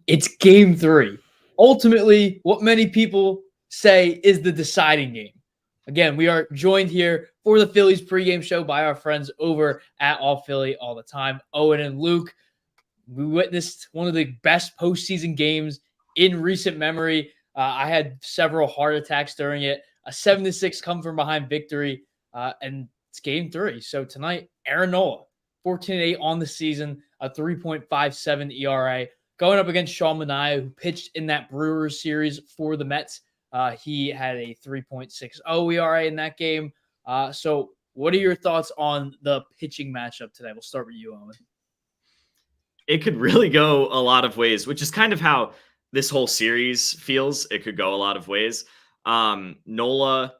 It's game 3. Ultimately, what many people say is the deciding game. Again, we are joined here for the Phillies pregame show by our friends over at All Philly All the Time, Owen and Luke. We witnessed one of the best postseason games in recent memory. I had several heart attacks during it. A 7-6 come from behind victory, and it's game 3. So tonight, Aaron Nola, 14-8 on the season, a 3.57 ERA. Going up against Sean Manaea, who pitched in that Brewers series for the Mets. He had a 3.60 ERA in that game. So what are your thoughts on the pitching matchup today? We'll start with you, Owen. It could really go a lot of ways, which is kind of how this whole series feels. It could go a lot of ways. Nola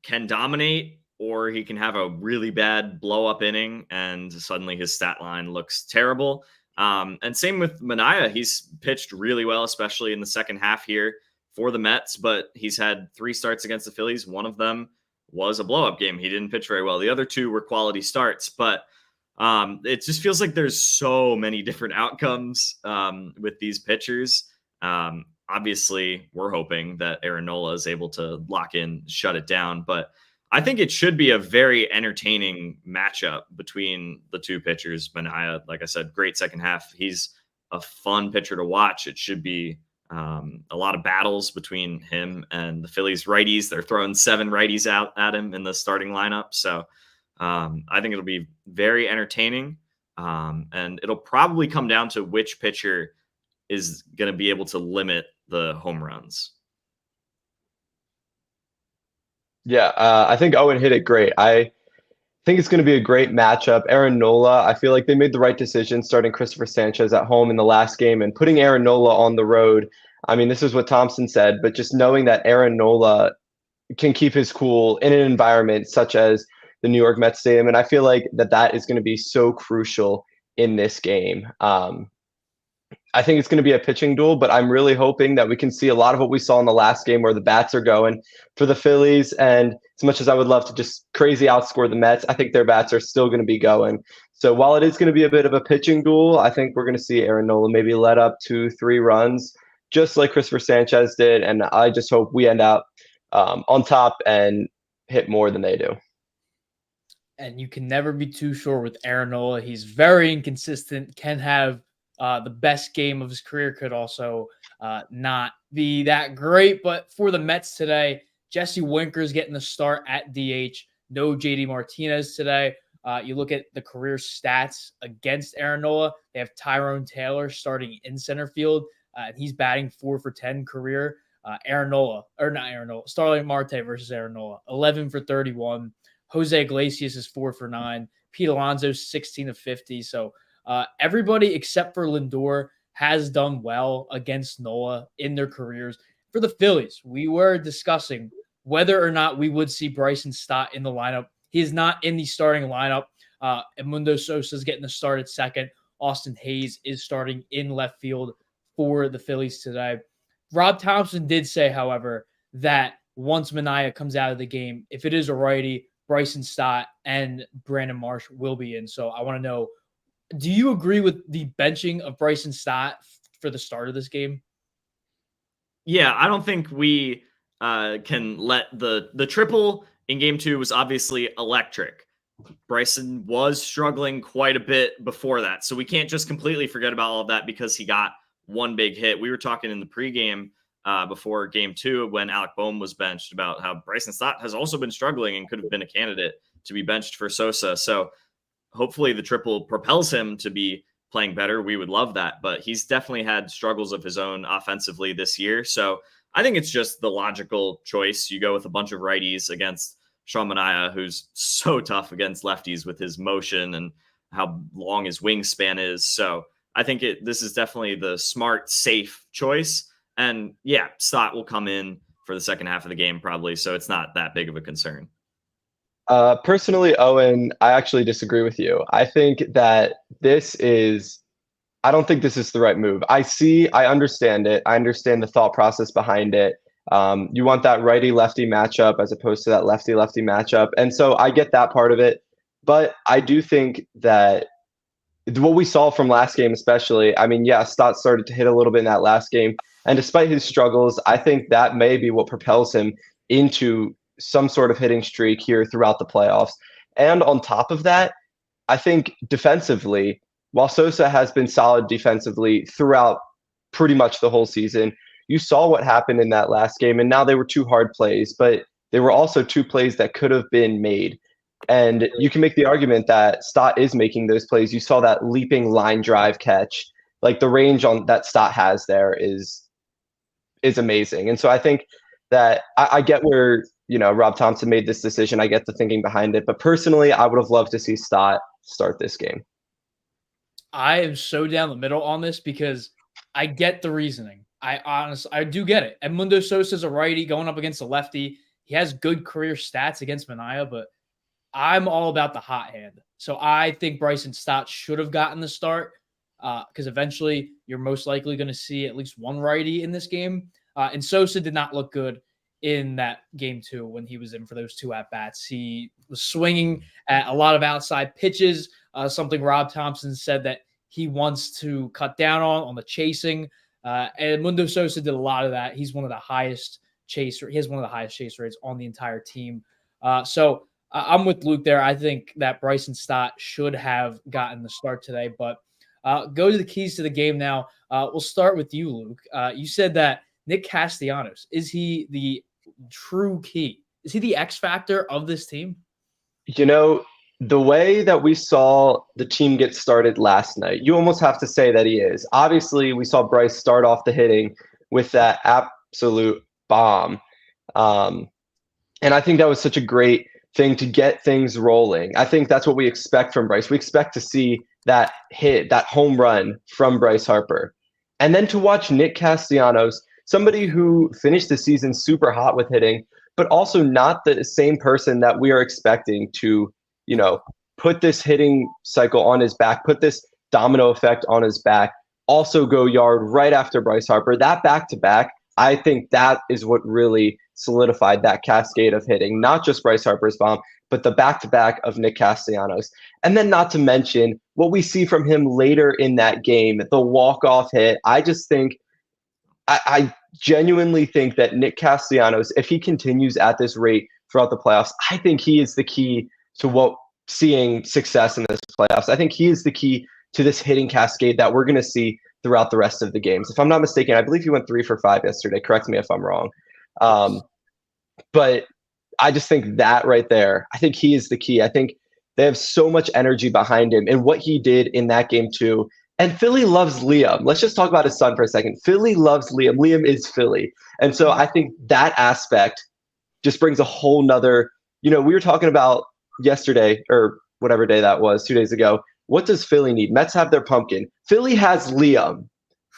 can dominate, or he can have a really bad blow-up inning, and suddenly his stat line looks terrible. And same with Manaea. He's pitched really well, especially in the second half here for the Mets, but he's had 3 starts against the Phillies. One of them was a blow-up game. He didn't pitch very well. The other 2 were quality starts, but it just feels like there's so many different outcomes with these pitchers. Obviously, we're hoping that Aaron Nola is able to lock in, shut it down, but I think it should be a very entertaining matchup between the 2 pitchers. Manaea, like I said, great second half. He's a fun pitcher to watch. It should be a lot of battles between him and the Phillies righties. They're throwing 7 righties out at him in the starting lineup. So I think it'll be very entertaining. And it'll probably come down to which pitcher is going to be able to limit the home runs. Yeah, I think Owen hit it great. I think it's going to be a great matchup. Aaron Nola, I feel like they made the right decision starting Christopher Sanchez at home in the last game and putting Aaron Nola on the road. I mean, this is what Thompson said, but just knowing that Aaron Nola can keep his cool in an environment such as the New York Mets Stadium, and I feel like that is going to be so crucial in this game. I think it's going to be a pitching duel, but I'm really hoping that we can see a lot of what we saw in the last game where the bats are going for the Phillies. And as much as I would love to just crazy outscore the Mets, I think their bats are still going to be going. So while it is going to be a bit of a pitching duel, I think we're going to see Aaron Nola maybe let up 2-3 runs, just like Christopher Sanchez did. And I just hope we end up on top and hit more than they do. And you can never be too sure with Aaron Nola. He's very inconsistent, can have the best game of his career, could also not be that great. But for the Mets today, Jesse Winker's getting the start at DH. No JD Martinez today. You look at the career stats against Aaron Nola. They have Tyrone Taylor starting in center field. And he's batting 4 for 10 career. Starling Marte versus Aaron Nola, 11 for 31. Jose Iglesias is 4 for 9. Pete Alonso's 16 of 50. So everybody except for Lindor has done well against Nola in their careers. For the Phillies, we were discussing whether or not we would see Bryson Stott in the lineup. He is not in the starting lineup. Edmundo Sosa is getting the start at second. Austin Hayes is starting in left field for the Phillies today. Rob Thompson did say, however, that once Manaea comes out of the game, if it is a righty, Bryson Stott and Brandon Marsh will be in. So I want to know, do you agree with the benching of Bryson Stott for the start of this game? Yeah, I don't think we can let the triple in game 2 was obviously electric. Bryson was struggling quite a bit before that. So we can't just completely forget about all of that because he got one big hit. We were talking in the pregame before game 2 when Alec Boehm was benched about how Bryson Stott has also been struggling and could have been a candidate to be benched for Sosa. So hopefully the triple propels him to be playing better. We would love that, but he's definitely had struggles of his own offensively this year. So I think it's just the logical choice. You go with a bunch of righties against Sean Manaea, who's so tough against lefties with his motion and how long his wingspan is. So I think this is definitely the smart, safe choice. And yeah, Stott will come in for the second half of the game probably, so it's not that big of a concern. Personally, Owen, I actually disagree with you. I think that I don't think this is the right move. I understand it. I understand the thought process behind it. You want that righty-lefty matchup as opposed to that lefty-lefty matchup. And so I get that part of it. But I do think that what we saw from last game, especially, I mean, yeah, Stott started to hit a little bit in that last game. And despite his struggles, I think that may be what propels him into some sort of hitting streak here throughout the playoffs. And on top of that, I think defensively, while Sosa has been solid defensively throughout pretty much the whole season, you saw what happened in that last game. And now they were two hard plays, but they were also two plays that could have been made. And you can make the argument that Stott is making those plays. You saw that leaping line drive catch. Like the range on that Stott has there is amazing. And so I think that I get where, Rob Thompson made this decision. I get the thinking behind it. But personally, I would have loved to see Stott start this game. I am so down the middle on this because I get the reasoning. I do get it. Edmundo Sosa's a righty going up against a lefty. He has good career stats against Manaea, but I'm all about the hot hand. So I think Bryson Stott should have gotten the start because eventually you're most likely going to see at least one righty in this game. And Sosa did not look good in that game two when he was in for those two at-bats. He was swinging at a lot of outside pitches, something Rob Thompson said that he wants to cut down on the chasing. And Mundo Sosa did a lot of that. He's one of the highest chaser. He has one of the highest chase rates on the entire team. So I'm with Luke there. I think that Bryson Stott should have gotten the start today, but go to the keys to the game now. We'll start with you, Luke. You said that Nick Castellanos, is he the true key? Is he the X factor of this team? The way that we saw the team get started last night, you almost have to say that he is. Obviously, we saw Bryce start off the hitting with that absolute bomb. And I think that was such a great thing to get things rolling. I think that's what we expect from Bryce. We expect to see that hit, that home run from Bryce Harper. And then to watch Nick Castellanos, somebody who finished the season super hot with hitting, but also not the same person that we are expecting to, put this hitting cycle on his back, put this domino effect on his back, also go yard right after Bryce Harper. That back-to-back, I think that is what really solidified that cascade of hitting, not just Bryce Harper's bomb, but the back-to-back of Nick Castellanos. And then not to mention what we see from him later in that game, the walk-off hit. I just think, I genuinely think that Nick Castellanos, if he continues at this rate throughout the playoffs, I think he is the key to seeing success in this playoffs. I think he is the key to this hitting cascade that we're going to see throughout the rest of the games. If I'm not mistaken, I believe he went 3 for 5 yesterday. Correct me if I'm wrong. But I just think that right there, I think he is the key. I think they have so much energy behind him and what he did in that game too. And Philly loves Liam. Let's just talk about his son for a second. Philly loves Liam. Liam is Philly. And so I think that aspect just brings a whole nother, we were talking about yesterday or whatever day that was, 2 days ago. What does Philly need? Mets have their pumpkin. Philly has Liam.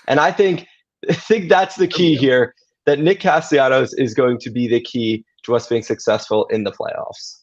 And I think that's the key here, that Nick Castellanos is going to be the key to us being successful in the playoffs.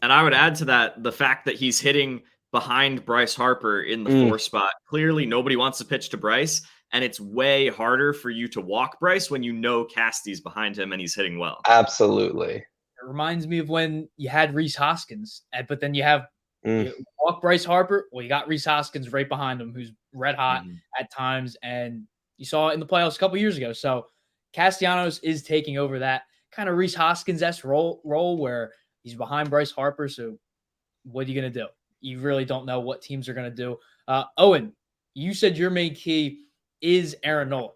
And I would add to that the fact that he's hitting behind Bryce Harper in the 4 spot. Clearly, nobody wants to pitch to Bryce, and it's way harder for you to walk Bryce when you know Casty's behind him and he's hitting well. Absolutely. It reminds me of when you had Rhys Hoskins, but then you have you walk Bryce Harper. Well, you got Rhys Hoskins right behind him, who's red hot at times, and you saw it in the playoffs a couple years ago. So Castellanos is taking over that kind of Rhys Hoskins-esque role where he's behind Bryce Harper. So what are you going to do? You really don't know what teams are going to do. Owen, you said your main key is Aaron Nola.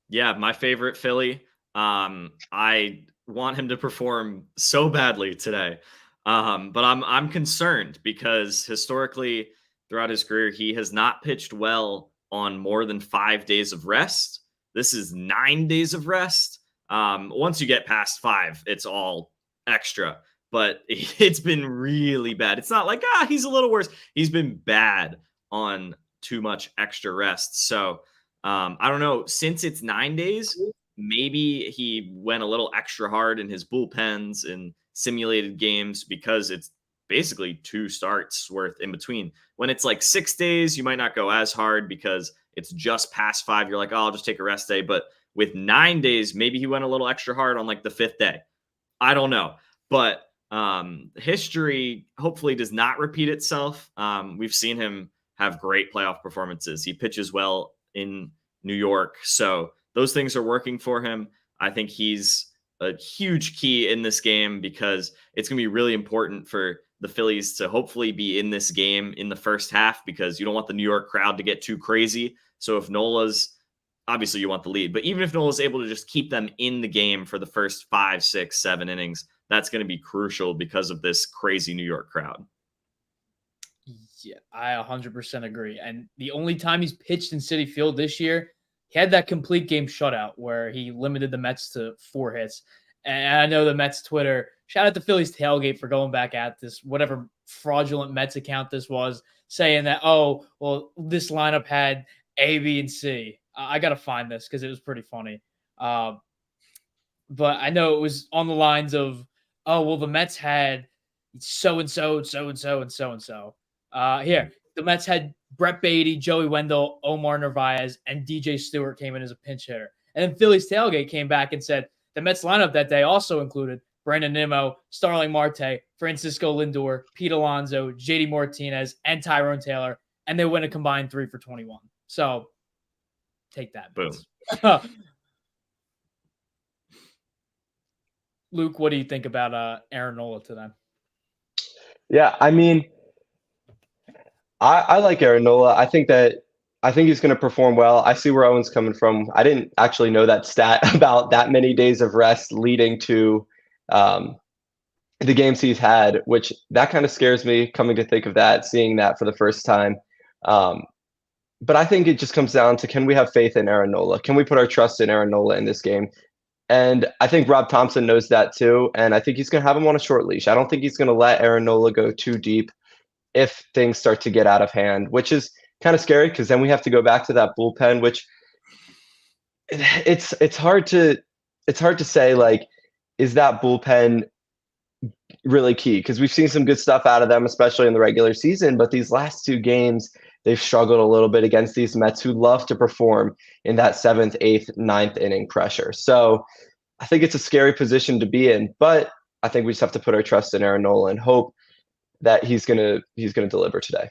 Yeah, my favorite Philly. I want him to perform so badly today. But I'm concerned because historically throughout his career, he has not pitched well on more than 5 days of rest. This is 9 days of rest. Once you get past 5, it's all extra. But it's been really bad. It's not like, he's a little worse. He's been bad on too much extra rest. So I don't know. Since it's 9 days, maybe he went a little extra hard in his bullpens and simulated games because it's basically 2 starts worth in between. When it's like 6 days, you might not go as hard because it's just past 5. You're like, I'll just take a rest day. But with 9 days, maybe he went a little extra hard on like the 5th day. I don't know. But History hopefully does not repeat itself. We've seen him have great playoff performances. He pitches well in New York. So those things are working for him. I think he's a huge key in this game because it's going to be really important for the Phillies to hopefully be in this game in the first half, because you don't want the New York crowd to get too crazy. So if Nola's, obviously you want the lead, but even if Nola's able to just keep them in the game for the first 5, 6, 7 innings, that's going to be crucial because of this crazy New York crowd. Yeah, I 100% agree. And the only time he's pitched in Citi Field this year, he had that complete game shutout where he limited the Mets to 4 hits. And I know the Mets Twitter, shout out to Phillies Tailgate for going back at this, whatever fraudulent Mets account this was, saying that, oh, well, this lineup had A, B, and C. I got to find this because it was pretty funny. But I know it was on the lines of, oh, well, the Mets had so-and-so, so-and-so, and so-and-so. Here, the Mets had Brett Beatty, Joey Wendell, Omar Narvaez, and DJ Stewart came in as a pinch hitter. And then Phillies Tailgate came back and said the Mets lineup that day also included Brandon Nimmo, Starling Marte, Francisco Lindor, Pete Alonso, JD Martinez, and Tyrone Taylor. And they went a combined 3 for 21. So take that. Boom. Luke, what do you think about Aaron Nola today? Yeah, I mean, I like Aaron Nola. I think he's going to perform well. I see where Owen's coming from. I didn't actually know that stat about that many days of rest leading to the games he's had, which that kind of scares me coming to think of that, seeing that for the first time. But I think it just comes down to, can we have faith in Aaron Nola? Can we put our trust in Aaron Nola in this game? And I think Rob Thompson knows that too. And I think he's going to have him on a short leash. I don't think he's going to let Aaron Nola go too deep if things start to get out of hand, which is kind of scary because then we have to go back to that bullpen, which it's hard to say, like, is that bullpen really key? Because we've seen some good stuff out of them, especially in the regular season. But these last 2 games, they've struggled a little bit against these Mets who love to perform in that 7th, 8th, 9th inning pressure. So I think it's a scary position to be in, but I think we just have to put our trust in Aaron Nola and hope that he's gonna deliver today.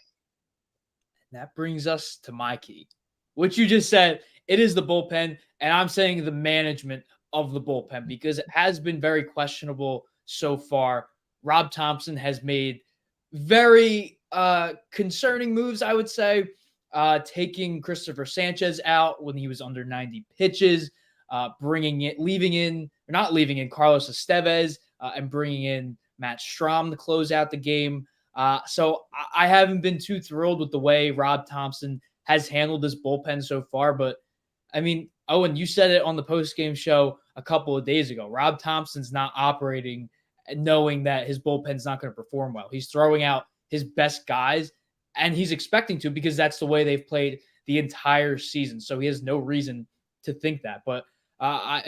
That brings us to my key, which you just said. It is the bullpen, and I'm saying the management of the bullpen, because it has been very questionable so far. Rob Thompson has made very concerning moves, I would say, taking Christopher Sanchez out when he was under 90 pitches, not leaving in Carlos Estevez, and bringing in Matt Strahm to close out the game. So I haven't been too thrilled with the way Rob Thompson has handled this bullpen so far. But I mean, Owen, you said it on the post-game show a couple of days ago. Rob Thompson's not operating knowing that his bullpen's not going to perform well. He's throwing out his best guys, and he's expecting to, because that's the way they've played the entire season. So he has no reason to think that. But I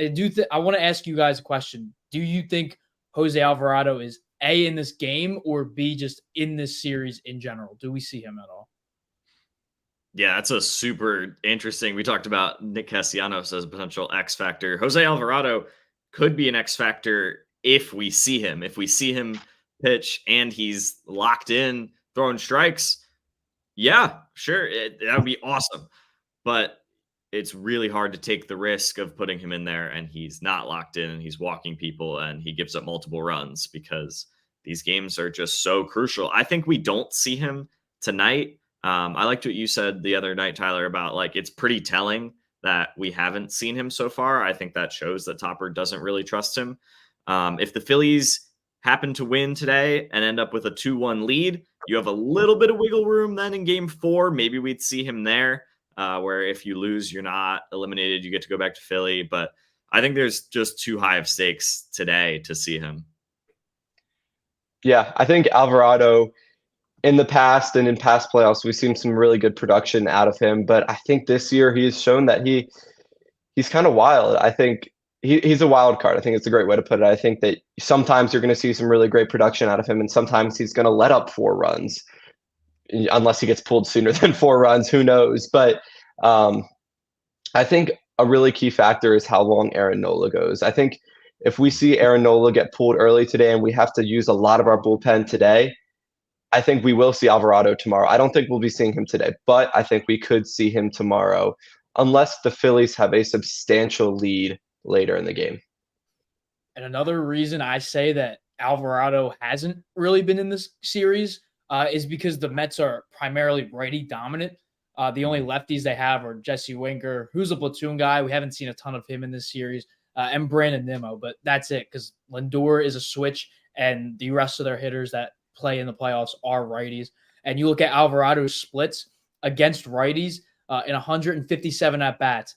want to ask you guys a question. Do you think Jose Alvarado is A, in this game, or B, just in this series in general? Do we see him at all? Yeah, that's a super interesting. We talked about Nick Castellanos as a potential X factor. Jose Alvarado could be an X factor if we see him. If we see him pitch and he's locked in, throwing strikes, yeah, sure, that would be awesome. But it's really hard to take the risk of putting him in there and he's not locked in and he's walking people and he gives up multiple runs, because these games are just so crucial. I think we don't see him tonight. I liked what you said the other night, Tyler, about, like, it's pretty telling that we haven't seen him so far. I think that shows that Topper doesn't really trust him. If the Phillies happen to win today and end up with a 2-1 lead, you have a little bit of wiggle room then in game 4. Maybe we'd see him there, where if you lose, you're not eliminated. You get to go back to Philly. But I think there's just too high of stakes today to see him. Yeah, I think Alvarado, in the past and in past playoffs, we've seen some really good production out of him. But I think this year he has shown that he's kind of wild. I think he's a wild card. I think it's a great way to put it. I think that sometimes you're going to see some really great production out of him, and sometimes he's going to let up 4 runs, unless he gets pulled sooner than 4 runs. Who knows? But I think a really key factor is how long Aaron Nola goes. I think if we see Aaron Nola get pulled early today and we have to use a lot of our bullpen today, I think we will see Alvarado tomorrow. I don't think we'll be seeing him today, but I think we could see him tomorrow unless the Phillies have a substantial lead later in the game. And another reason I say that Alvarado hasn't really been in this series is because the Mets are primarily righty dominant. The only lefties they have are Jesse Winker, who's a platoon guy. We haven't seen a ton of him in this series, and Brandon Nimmo, but that's it because Lindor is a switch, and the rest of their hitters that play in the playoffs are righties. And you look at Alvarado's splits against righties in 157 at bats.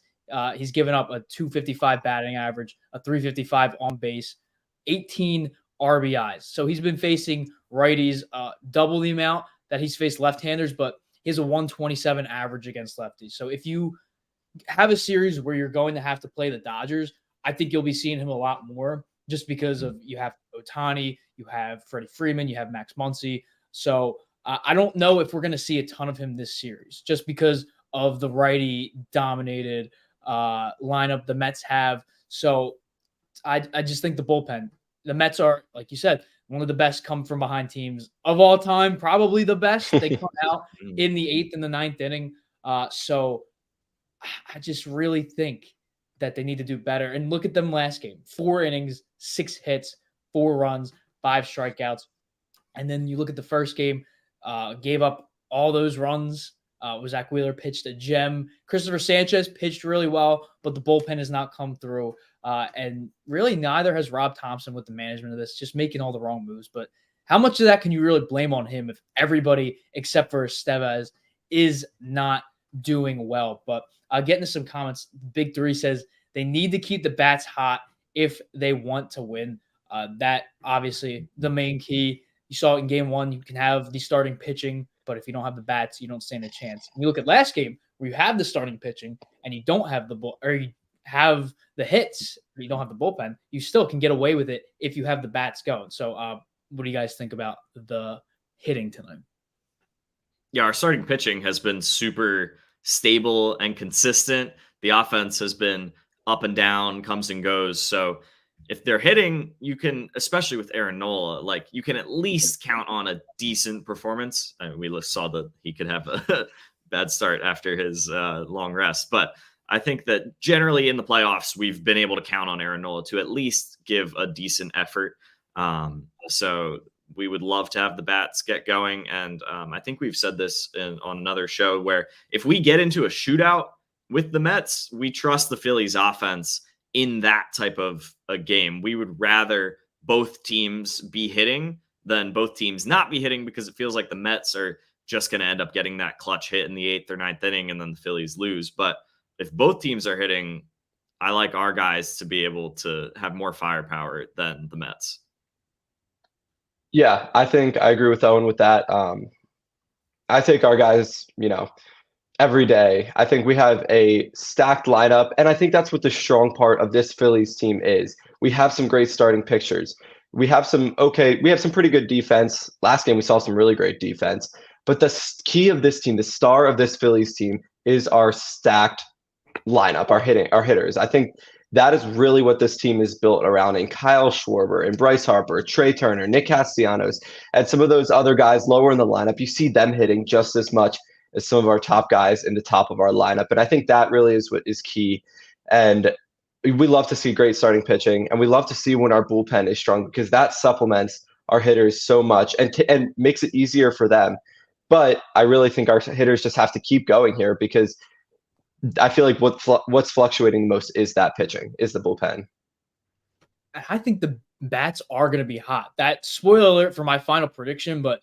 He's given up a 255 batting average, a 355 on base, 18 RBIs. So he's been facing righties double the amount that he's faced left-handers, but he has a 127 average against lefties. So if you have a series where you're going to have to play the Dodgers, I think you'll be seeing him a lot more just because of you have Ohtani, you have Freddie Freeman, you have Max Muncy. So I don't know if we're going to see a ton of him this series just because of the righty-dominated lineup the Mets have. So I just think the bullpen, the Mets are, like you said, one of the best come from behind teams of all time, probably the best. They come out in the 8th and the 9th inning. So I just really think that they need to do better. And look at them last game, 4 innings, 6 hits, 4 runs, 5 strikeouts. And then you look at the first game, gave up all those runs. Zach Wheeler pitched a gem. Christopher Sanchez pitched really well, but the bullpen has not come through. And really neither has Rob Thompson with the management of this, just making all the wrong moves. But how much of that can you really blame on him if everybody except for Estevez is not doing well? But getting to some comments, Big Three says they need to keep the bats hot if they want to win. That obviously the main key. You saw it in game 1. You can have the starting pitching, but if you don't have the bats, you don't stand a chance. And you look at last game where you have the starting pitching and you don't have you have the hits, but you don't have the bullpen, you still can get away with it if you have the bats going. So what do you guys think about the hitting tonight? Yeah, our starting pitching has been super stable and consistent. The offense has been up and down, comes and goes. So if they're hitting, you can, especially with Aaron Nola, like you can at least count on a decent performance. I mean, we saw that he could have a bad start after his long rest, but I think that generally in the playoffs, we've been able to count on Aaron Nola to at least give a decent effort. So we would love to have the bats get going. And I think we've said this on another show where if we get into a shootout with the Mets, we trust the Phillies offense in that type of a game. We would rather both teams be hitting than both teams not be hitting because it feels like the Mets are just going to end up getting that clutch hit in the 8th or 9th inning and then the Phillies lose. But if both teams are hitting, I like our guys to be able to have more firepower than the Mets. Yeah, I think I agree with Owen with that. I take our guys, every day. I think we have a stacked lineup, and I think that's what the strong part of this Phillies team is. We have some great starting pitchers. We have some pretty good defense. Last game we saw some really great defense. But the key of this team, the star of this Phillies team, is our stacked lineup, our hitters. I think that is really what this team is built around. And Kyle Schwarber and Bryce Harper, Trey Turner, Nick Castellanos, and some of those other guys lower in the lineup, you see them hitting just as much as some of our top guys in the top of our lineup. And I think that really is what is key. And we love to see great starting pitching, and we love to see when our bullpen is strong because that supplements our hitters so much and makes it easier for them. But I really think our hitters just have to keep going here because I feel like what's fluctuating the most is that pitching, is the bullpen. I think the bats are going to be hot. That spoiler alert for my final prediction, but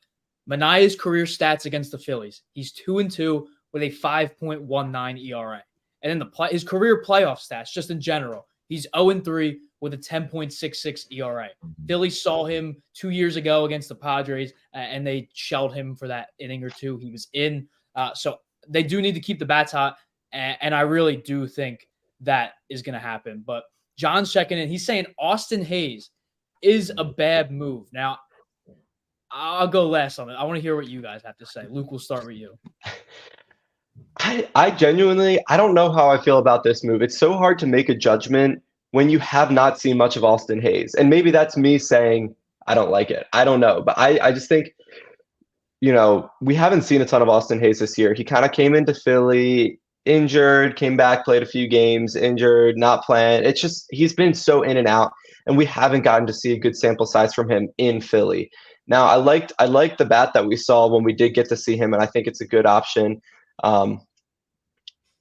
Manaea's career stats against the Phillies. He's 2-2 with a 5.19 ERA. And then his career playoff stats, just in general, he's 0-3 with a 10.66 ERA. Phillies saw him 2 years ago against the Padres, and they shelled him for that inning or two he was in. So they do need to keep the bats hot, and I really do think that is going to happen. But John's checking in. He's saying Austin Hayes is a bad move. Now, I'll go last on it. I want to hear what you guys have to say. Luke, we'll start with you. I genuinely, I don't know how I feel about this move. It's so hard to make a judgment when you have not seen much of Austin Hayes. And maybe that's me saying I don't like it. I don't know. But I just think, we haven't seen a ton of Austin Hayes this year. He kind of came into Philly injured, came back, played a few games, injured, not playing. It's just he's been so in and out, and we haven't gotten to see a good sample size from him in Philly. Now, I liked the bat that we saw when we did get to see him, and I think it's a good option. And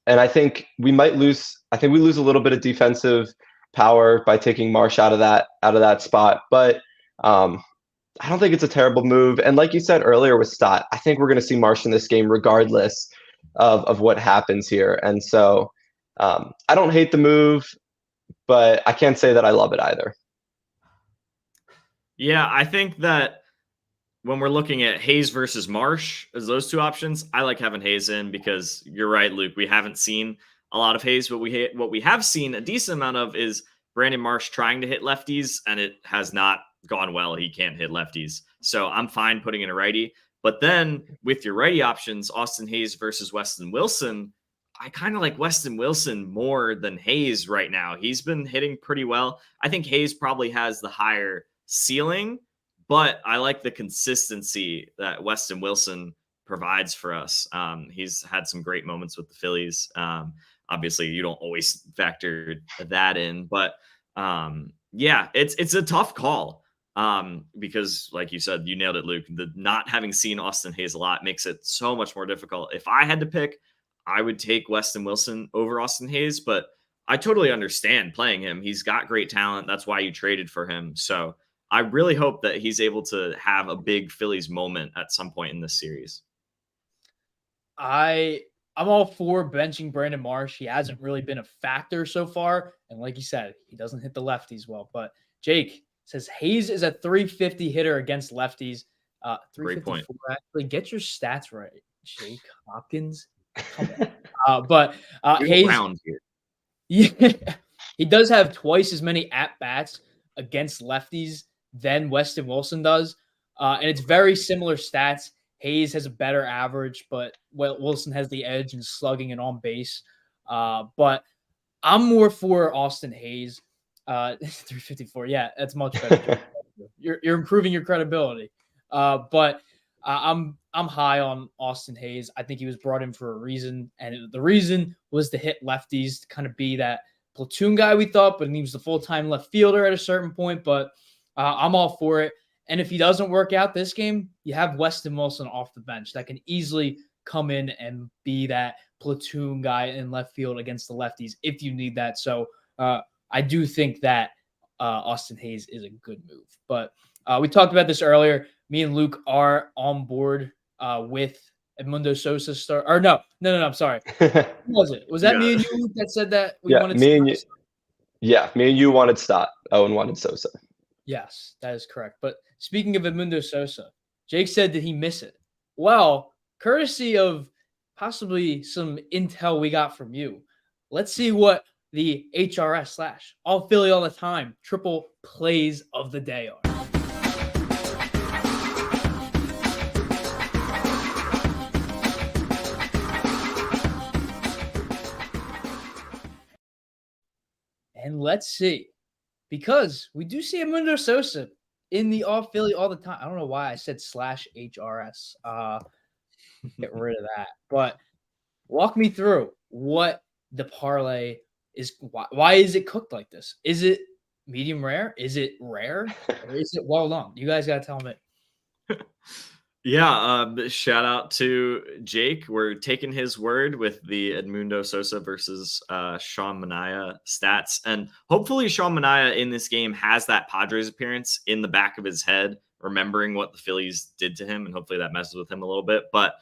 I think we might lose. I think we lose a little bit of defensive power by taking Marsh out of that spot, but I don't think it's a terrible move. And like you said earlier with Stott, I think we're going to see Marsh in this game regardless of what happens here. And so I don't hate the move, but I can't say that I love it either. Yeah, I think that when we're looking at Hayes versus Marsh as those two options, I like having Hayes in because you're right, Luke. We haven't seen a lot of Hayes, but what we have seen a decent amount of is Brandon Marsh trying to hit lefties, and it has not gone well. He can't hit lefties. So I'm fine putting in a righty. But then with your righty options, Austin Hayes versus Weston Wilson, I kind of like Weston Wilson more than Hayes right now. He's been hitting pretty well. I think Hayes probably has the higher ceiling, but I like the consistency that Weston Wilson provides for us. He's had some great moments with the Phillies. Obviously, you don't always factor that in, but yeah, it's a tough call because, like you said, you nailed it, Luke. The not having seen Austin Hayes a lot makes it so much more difficult. If I had to pick, I would take Weston Wilson over Austin Hayes, but I totally understand playing him. He's got great talent. That's why you traded for him. So I really hope that he's able to have a big Phillies moment at some point in this series. I'm all for benching Brandon Marsh. He hasn't really been a factor so far. And like you said, he doesn't hit the lefties well. But Jake says Hayes is a 350 hitter against lefties. 354. Great point. Actually, get your stats right, Jake Hopkins. Come on. But Hayes, yeah, he does have twice as many at-bats against lefties than Weston Wilson does. And it's very similar stats. Hayes has a better average, but Wilson has the edge in slugging and on base. But I'm more for Austin Hayes. 354. Yeah, that's much better. You're improving your credibility. But I'm high on Austin Hayes. I think he was brought in for a reason, and the reason was to hit lefties, to kind of be that platoon guy we thought, but he was the full-time left fielder at a certain point. But I'm all for it. And if he doesn't work out this game, you have Weston Wilson off the bench that can easily come in and be that platoon guy in left field against the lefties if you need that. So I do think that Austin Hayes is a good move. But we talked about this earlier. Me and Luke are on board with Edmundo Sosa start. Or no, I'm sorry. Who was it? Was that me and you that said that we wanted me and you? Yeah, me and you wanted Stott. Owen wanted Sosa. Yes, that is correct. But speaking of Edmundo Sosa, Jake said that he miss it. Well, courtesy of possibly some intel we got from you, let's see what the HRS / All Philly All the Time triple plays of the day are. And let's see. Because we do see Edmundo Sosa in the All Philly All the Time. I don't know why I said /HRS. Get rid of that. But walk me through what the parlay is. Why is it cooked like this? Is it medium rare? Is it rare? Or is it well done? You guys got to tell me. Yeah, shout out to Jake. We're taking his word with the Edmundo Sosa versus Sean Manaea stats. And hopefully Sean Manaea in this game has that Padres appearance in the back of his head, remembering what the Phillies did to him. And hopefully that messes with him a little bit. But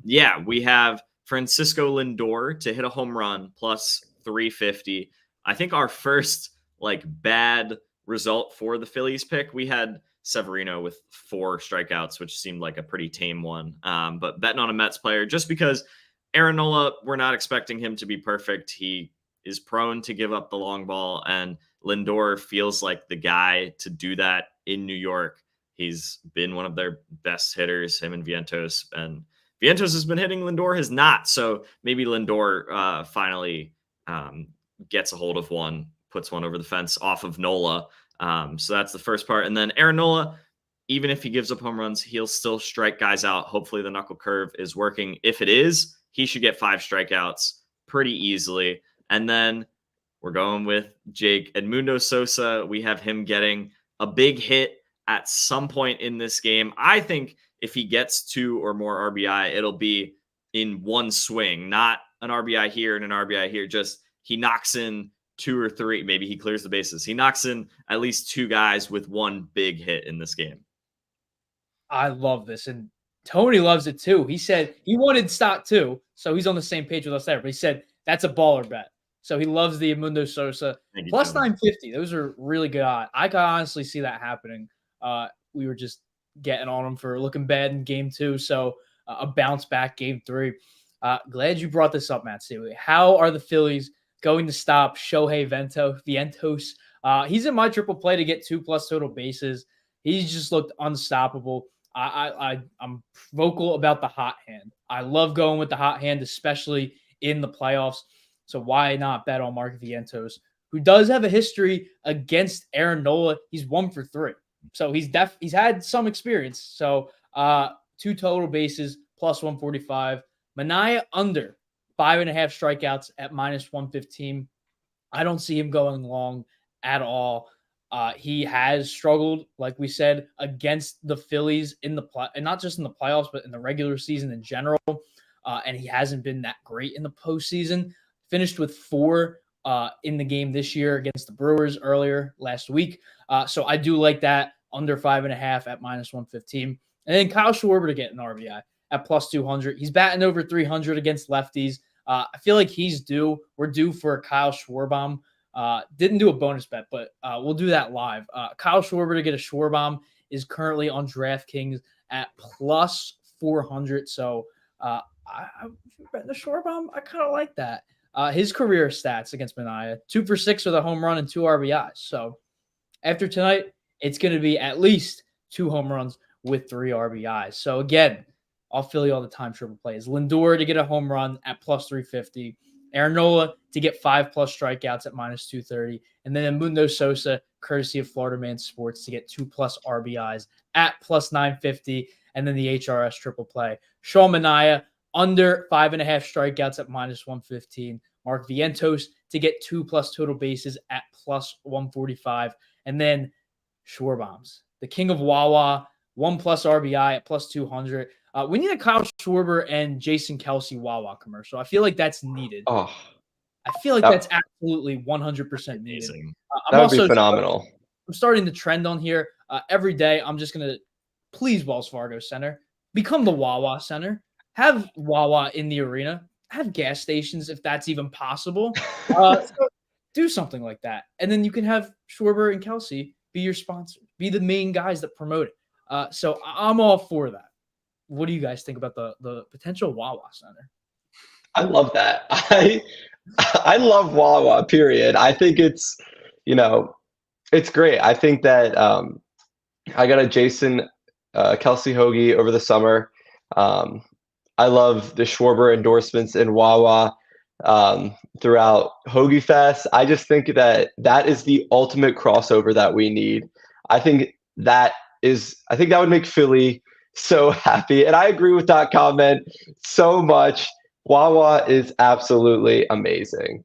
yeah, we have Francisco Lindor to hit a home run plus 350. I think our first bad result for the Phillies pick, we had Severino with 4 strikeouts, which seemed like a pretty tame one. But betting on a Mets player, just because Aaron Nola, we're not expecting him to be perfect. He is prone to give up the long ball, and Lindor feels like the guy to do that in New York. He's been one of their best hitters, him and Vientos. And Vientos has been hitting, Lindor has not. So maybe Lindor finally gets a hold of one puts one over the fence off of Nola. So that's the first part. And then Aaron Nola, even if he gives up home runs, he'll still strike guys out. Hopefully the knuckle curve is working. If it is, he should get 5 strikeouts pretty easily. And then we're going with Jake Edmundo Sosa. We have him getting a big hit at some point in this game. I think if he gets 2 or more RBI, it'll be in one swing, not an RBI here and an RBI here. Just he knocks in 2 or 3. Maybe he clears the bases. He knocks in at least 2 guys with one big hit in this game. I love this. And Tony loves it too. He said he wanted stock too. So he's on the same page with us there. But he said that's a baller bet. So he loves the Edmundo Sosa. Plus 950. Those are really good odds. I can honestly see that happening. We were just getting on him for looking bad in game 2. So a bounce back game 3. Glad you brought this up, Matt Seeley. How are the Phillies going to stop Shohei Vientos? He's in my triple play to get 2+ total bases. He's just looked unstoppable. I'm vocal about the hot hand. I love going with the hot hand, especially in the playoffs. So why not bet on Mark Vientos, who does have a history against Aaron Nola? He's 1 for 3. So he's had some experience. So 2 total bases plus 145. Manaea under 5.5 strikeouts at minus 115. I don't see him going long at all. He has struggled, like we said, against the Phillies in and not just in the playoffs, but in the regular season in general. And he hasn't been that great in the postseason. Finished with 4 in the game this year against the Brewers earlier last week. So I do like that under 5.5 at minus 115. And then Kyle Schwarber to get an RBI at plus 200. He's batting over 300 against lefties. I feel like we're due for a Kyle Schwarber. Didn't do a bonus bet, but we'll do that live. Kyle Schwarber to get a Schwarber is currently on DraftKings at plus 400. So I'm betting the Schwarber. I kind of like that. His career stats against Manaea, 2 for 6 with a home run and 2 RBIs. So after tonight, it's going to be at least 2 home runs with 3 RBIs. So again, I'll Philly all the time triple plays. Lindor to get a home run at plus 350. Aaron Nola to get 5+ strikeouts at minus 230. And then Edmundo Sosa, courtesy of Florida Man Sports, to get 2+ RBIs at plus 950. And then the HRS triple play. Sean Manaea under 5.5 strikeouts at minus 115. Mark Vientos to get 2+ total bases at plus 145. And then Schwarber, the king of Wawa, 1+ RBI at plus 200. We need a Kyle Schwarber and Jason Kelce Wawa commercial. I feel like that's needed. Oh, I feel like that's absolutely 100% needed. That would be phenomenal. I'm starting the trend on here. Every day, I'm just going to please Wells Fargo Center, become the Wawa Center, have Wawa in the arena, have gas stations if that's even possible. So do something like that. And then you can have Schwarber and Kelce be your sponsor, be the main guys that promote it. So I'm all for that. What do you guys think about the potential Wawa Center? I love that. I love Wawa, period. I think it's great. I think that I got a Jason Kelce hoagie over the summer. I love the Schwarber endorsements in Wawa throughout Hoagie Fest. I just think that is the ultimate crossover that we need. I think that would make Philly so happy. And I agree with that comment so much. Wawa is absolutely amazing.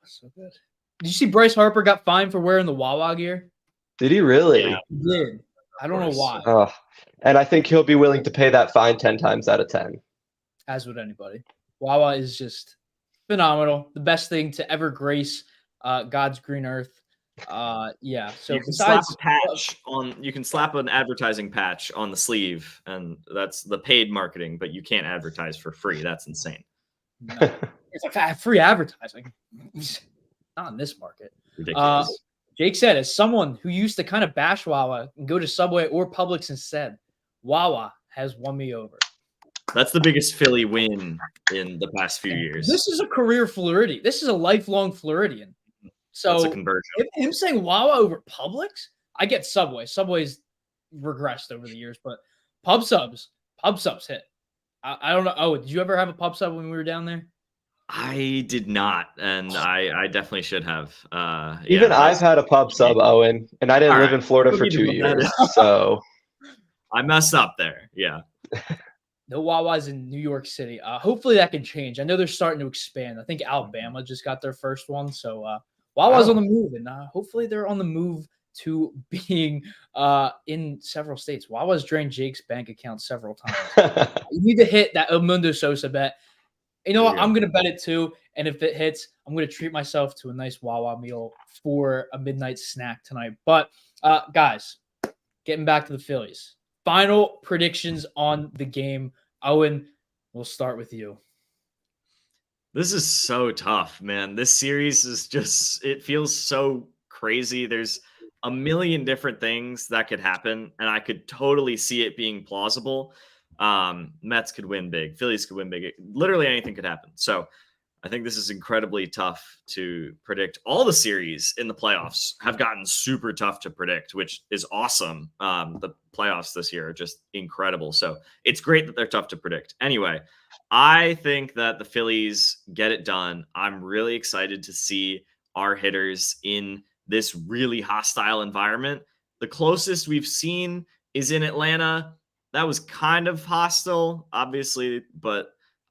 So good. Did you see Bryce Harper got fined for wearing the Wawa gear? Did he really? Yeah, he did. I don't know why. And I think he'll be willing to pay that fine 10 times out of 10. As would anybody. Wawa is just phenomenal. The best thing to ever grace God's green earth. Yeah. So you can slap an advertising patch on the sleeve, and that's the paid marketing, but you can't advertise for free. That's insane. No. It's like free advertising. Not in this market. Ridiculous. Jake said, as someone who used to kind of bash Wawa and go to Subway or Publix instead, Wawa has won me over. That's the biggest Philly win in the past few years. This is a career Floridian. This is a lifelong Floridian. So that's a conversion. Him saying Wawa over Publix, I get Subway. Subway's regressed over the years, but pub subs hit. I don't know. Oh, did you ever have a pub sub when we were down there? I did not, and I definitely should have. Even Yeah, I've had a pub sub, Owen, and I didn't all live right. in Florida Don't for need to 2 put that years. in. So I messed up there. Yeah. No Wawa's in New York City. Hopefully that can change. I know they're starting to expand. I think Alabama just got their first one. So Wawa's Wow. on the move, and hopefully they're on the move to being in several states. Wawa's drained Jake's bank account several times. You need to hit that Mundo Sosa bet. You know There what? you go. I'm going to bet it too. And if it hits, I'm going to treat myself to a nice Wawa meal for a midnight snack tonight. But guys, getting back to the Phillies. Final predictions on the game. Owen, we'll start with you. This is so tough, man. This series is just, it feels so crazy. There's a million different things that could happen, and I could totally see it being plausible. Mets could win big, Phillies could win big. Literally anything could happen. So I think this is incredibly tough to predict. All the series in the playoffs have gotten super tough to predict, which is awesome. The playoffs this year are just incredible. So it's great that they're tough to predict. Anyway, I think that the Phillies get it done. I'm really excited to see our hitters in this really hostile environment. The closest we've seen is in Atlanta. That was kind of hostile, obviously, but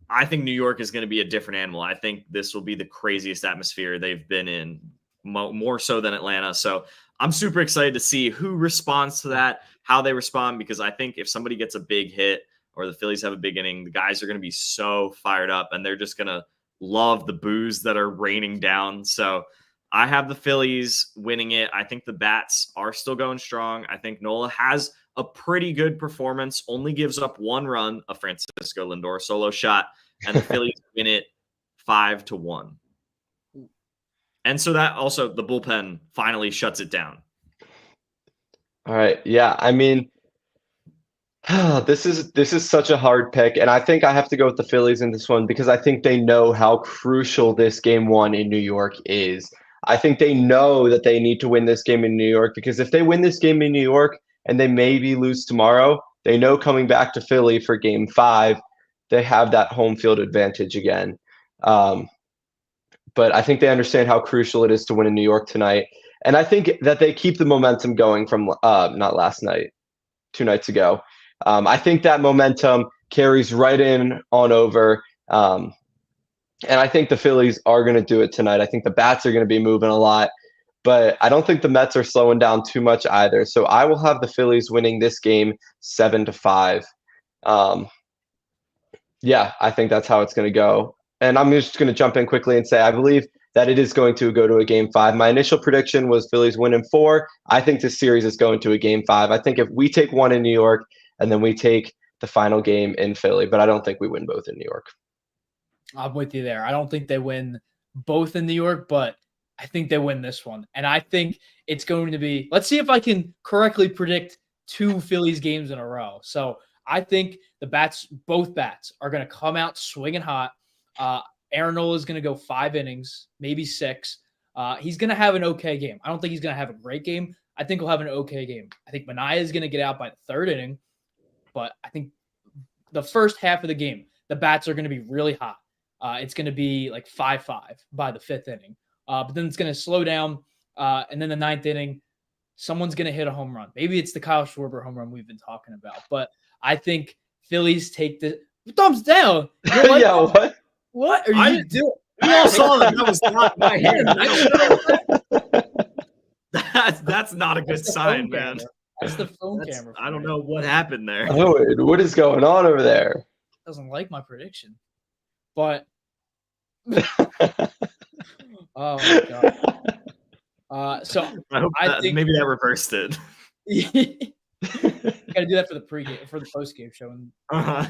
I think New York is going to be a different animal. I think this will be the craziest atmosphere they've been in, more so than Atlanta. So I'm super excited to see who responds to that, how they respond, because I think if somebody gets a big hit or the Phillies have a big inning, the guys are going to be so fired up and they're just going to love the boos that are raining down. So I have the Phillies winning it. I think the bats are still going strong. I think Nola has a pretty good performance, only gives up 1 run, a Francisco Lindor solo shot, and the Phillies win it 5-1. And so that also, the bullpen finally shuts it down. all right. Yeah. I mean, this is such a hard pick, and I think I have to go with the Phillies in this one because I think they know how crucial this game 1 in New York is. I think they know that they need to win this game in New York because if they win this game in New York and they maybe lose tomorrow, they know coming back to Philly for game 5, they have that home field advantage again. But I think they understand how crucial it is to win in New York tonight. And I think that they keep the momentum going from not last night, 2 nights ago. I think that momentum carries right in on over. And I think the Phillies are going to do it tonight. I think the bats are going to be moving a lot. But I don't think the Mets are slowing down too much either. So I will have the Phillies winning this game 7-5. Yeah, I think that's how it's going to go. And I'm just going to jump in quickly and say I believe that it is going to go to a game 5. My initial prediction was Phillies win in 4. I think this series is going to a game 5. I think if we take 1 in New York and then we take the final game in Philly, but I don't think we win both in New York. I'm with you there. I don't think they win both in New York, but I think they win this one. And I think it's going to be, let's see if I can correctly predict 2 Phillies games in a row. So I think both bats are going to come out swinging hot. Aaron Nola is going to go 5 innings, maybe 6. He's going to have an okay game. I don't think he's going to have a great game. I think he'll have an okay game. I think Manaea is going to get out by the 3rd inning, but I think the first half of the game, the bats are going to be really hot. It's going to be like 5-5 by the 5th inning. But then it's going to slow down. And then the 9th inning, someone's going to hit a home run. Maybe it's the Kyle Schwarber home run we've been talking about. But I think Phillies take the thumbs down. Like, yeah, what? What are you doing? We all saw that. That was not my hand. That's not a good sign, man. That's the phone camera. I don't know what happened there. Oh, what is going on over there? Doesn't like my prediction. But oh my god. So I think maybe that reversed it. Got to do that for the pregame, for the postgame show. And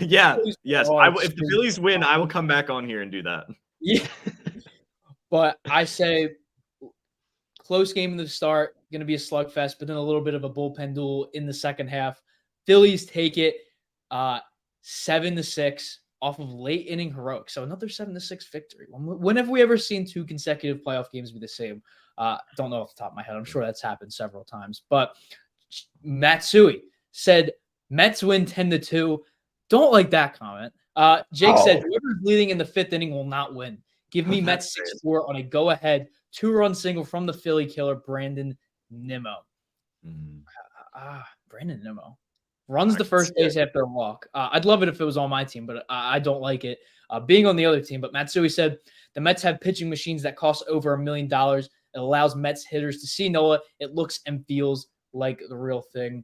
yeah, yes. If the Phillies win, I will come back on here and do that. Yeah, but I say close game in the start, going to be a slugfest, but then a little bit of a bullpen duel in the second half. Phillies take it 7-6 off of late inning heroics. So another 7-6 victory. When have we ever seen 2 consecutive playoff games be the same? Don't know off the top of my head. I'm sure that's happened several times. But Matsui said Mets win 10-2. Don't like that comment. Jake said whoever's leading in the 5th inning will not win. Give me That's Mets 6-4 on a go-ahead 2-run single from the Philly killer, Brandon Nimmo. Brandon Nimmo runs the first base after a walk. I'd love it if it was on my team, but I don't like it being on the other team. But Matsui said the Mets have pitching machines that cost over $1 million. It allows Mets hitters to see Nola. It looks and feels like the real thing.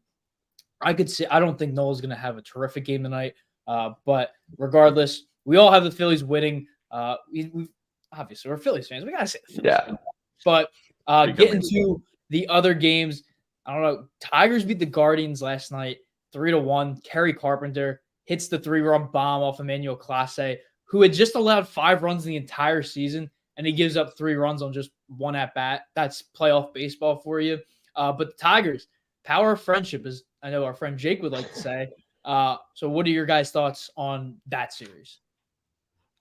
I don't think Nola's going to have a terrific game tonight, but regardless, we all have the Phillies winning. We obviously we're Phillies fans. We gotta say the Phillies win. But getting to the other games, I don't know. Tigers beat the Guardians last night, 3-1. Kerry Carpenter hits the 3-run bomb off Emmanuel Clase, who had just allowed 5 runs the entire season, and he gives up 3 runs on just 1 at bat. That's playoff baseball for you. But the Tigers, power of friendship, as I know our friend Jake would like to say. So what are your guys' thoughts on that series?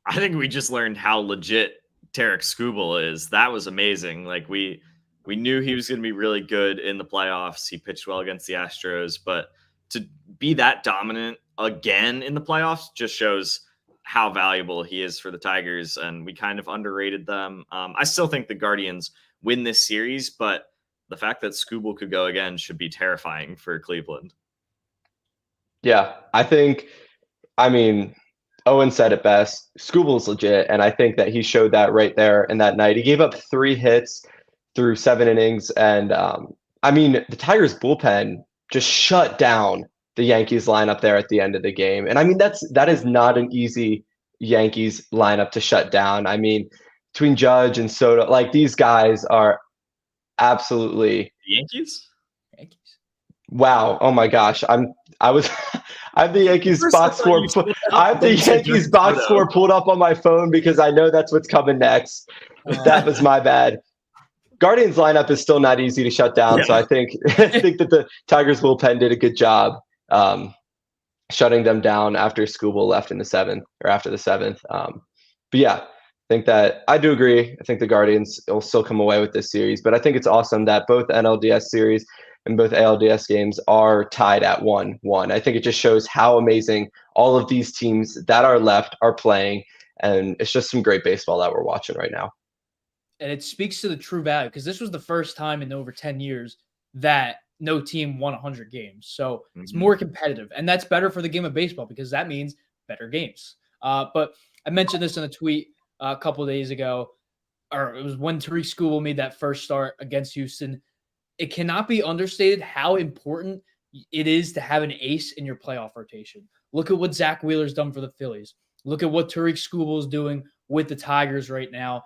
I think we just learned how legit Tarek Skubal is. That was amazing. Like we knew he was going to be really good in the playoffs. He pitched well against the Astros, but to be that dominant again in the playoffs just shows how valuable he is for the Tigers, and we kind of underrated them. I still think the Guardians win this series, but the fact that Skubal could go again should be terrifying for Cleveland. Yeah, I mean, Owen said it best. Skubal's legit, and I think that he showed that right there in that night. He gave up 3 hits through 7 innings, and I mean, the Tigers bullpen just shut down the Yankees lineup there at the end of the game. And I mean, that is not an easy Yankees lineup to shut down. I mean, between Judge and Soto, like these guys are absolutely Yankees. Wow. Oh my gosh. I have the Yankees box score. I have the Yankees box score pulled up on my phone because I know that's what's coming next. That was my bad. Guardians lineup is still not easy to shut down. Yeah. So I think that the Tigers bullpen did a good job shutting them down after Skubal left in the 7th or after the 7th. But yeah, I think that I do agree. I think the Guardians will still come away with this series, but I think it's awesome that both NLDS series and both ALDS games are tied at 1-1. I think it just shows how amazing all of these teams that are left are playing, and it's just some great baseball that we're watching right now. And it speaks to the true value, because this was the first time in over 10 years that no team won 100 games. So it's more competitive, and that's better for the game of baseball because that means better games. But I mentioned this in a tweet a couple of days ago, or it was when Tariq Skubal made that first start against Houston. It cannot be understated how important it is to have an ace in your playoff rotation. Look at what Zach Wheeler's done for the Phillies. Look at what Tariq Skubal is doing with the Tigers right now.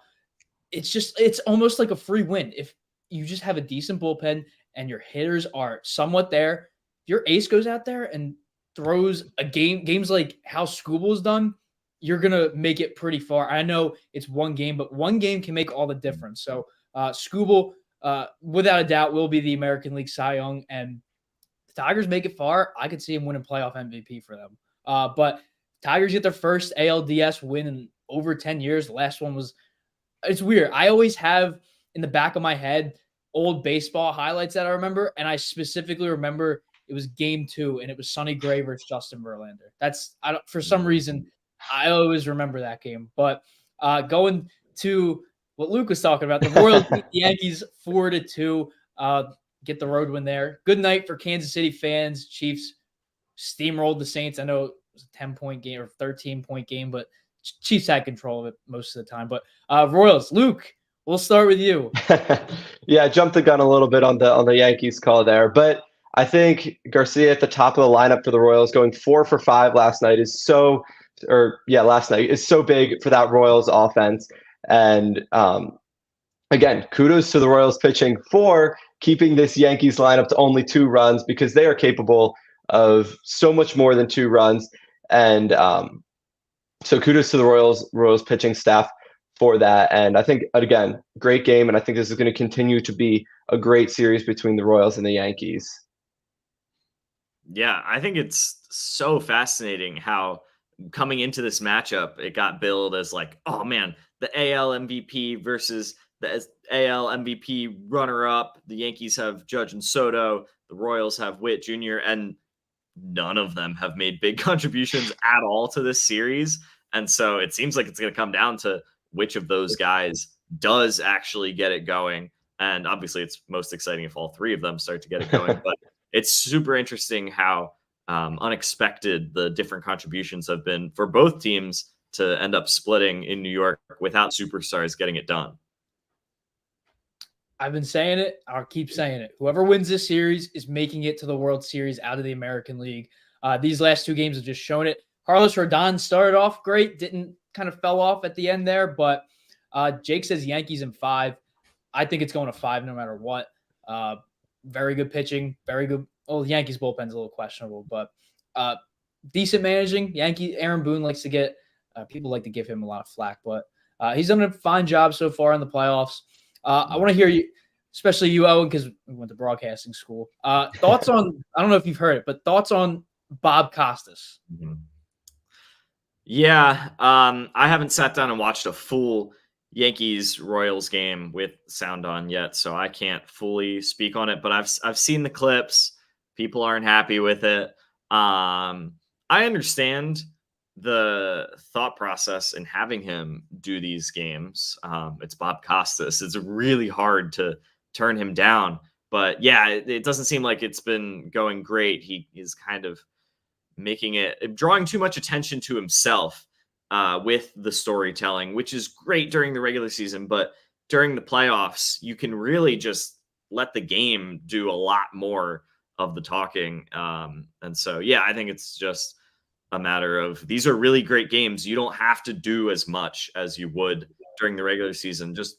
It's almost like a free win. If you just have a decent bullpen and your hitters are somewhat there, your ace goes out there and throws games like how Skubal's done, you're going to make it pretty far. I know it's one game, but one game can make all the difference. So Skubal, without a doubt, will be the American League Cy Young, and the Tigers make it far. I could see him winning playoff MVP for them. But Tigers get their first ALDS win in over 10 years. The last one was, it's weird. I always have in the back of my head old baseball highlights that I remember, and I specifically remember it was Game 2, and it was Sonny Gray versus Justin Verlander. For some reason, I always remember that game. But going to what Luke was talking about, the Royals beat the Yankees 4-2. Get the road win there. Good night for Kansas City fans. Chiefs steamrolled the Saints. I know it was a 10-point game or 13-point game, but Chiefs had control of it most of the time. But Royals, Luke, we'll start with you. Yeah, I jumped the gun a little bit on the Yankees call there, but I think Garcia at the top of the lineup for the Royals, going 4 for 5 last night is so big for that Royals offense. And again, kudos to the Royals pitching for keeping this Yankees lineup to only 2 runs, because they are capable of so much more than 2 runs. And so kudos to the Royals pitching staff for that. And I think, again, great game. And I think this is going to continue to be a great series between the Royals and the Yankees. Yeah, I think it's so fascinating how coming into this matchup, it got billed as like, oh man, the AL MVP versus the AL MVP runner-up. The Yankees have Judge and Soto. The Royals have Witt Jr., and none of them have made big contributions at all to this series. And so it seems like it's going to come down to which of those guys does actually get it going. And obviously, it's most exciting if all three of them start to get it going. But it's super interesting how unexpected the different contributions have been for both teams to end up splitting in New York without superstars getting it done. I've been saying it. I'll keep saying it. Whoever wins this series is making it to the World Series out of the American League. These last two games have just shown it. Carlos Rodon started off great, didn't kind of fell off at the end there, but Jake says Yankees in 5. I think it's going to 5 no matter what. Very good pitching, very good. Well, the Yankees bullpen's a little questionable, but decent managing. Aaron Boone likes to get people like to give him a lot of flack, but he's done a fine job so far in the playoffs. I want to hear you, especially you, Owen, because we went to broadcasting school. Thoughts on, I don't know if you've heard it, but thoughts on Bob Costas. Mm-hmm. Yeah, I haven't sat down and watched a full Yankees-Royals game with sound on yet, so I can't fully speak on it, but I've seen the clips. People aren't happy with it. I understand the thought process in having him do these games. It's Bob Costas. It's really hard to turn him down. But yeah, it doesn't seem like it's been going great. He is kind of drawing too much attention to himself with the storytelling, which is great during the regular season. But during the playoffs, you can really just let the game do a lot more of the talking. And so, yeah, I think it's just a matter of these are really great games. You don't have to do as much as you would during the regular season. Just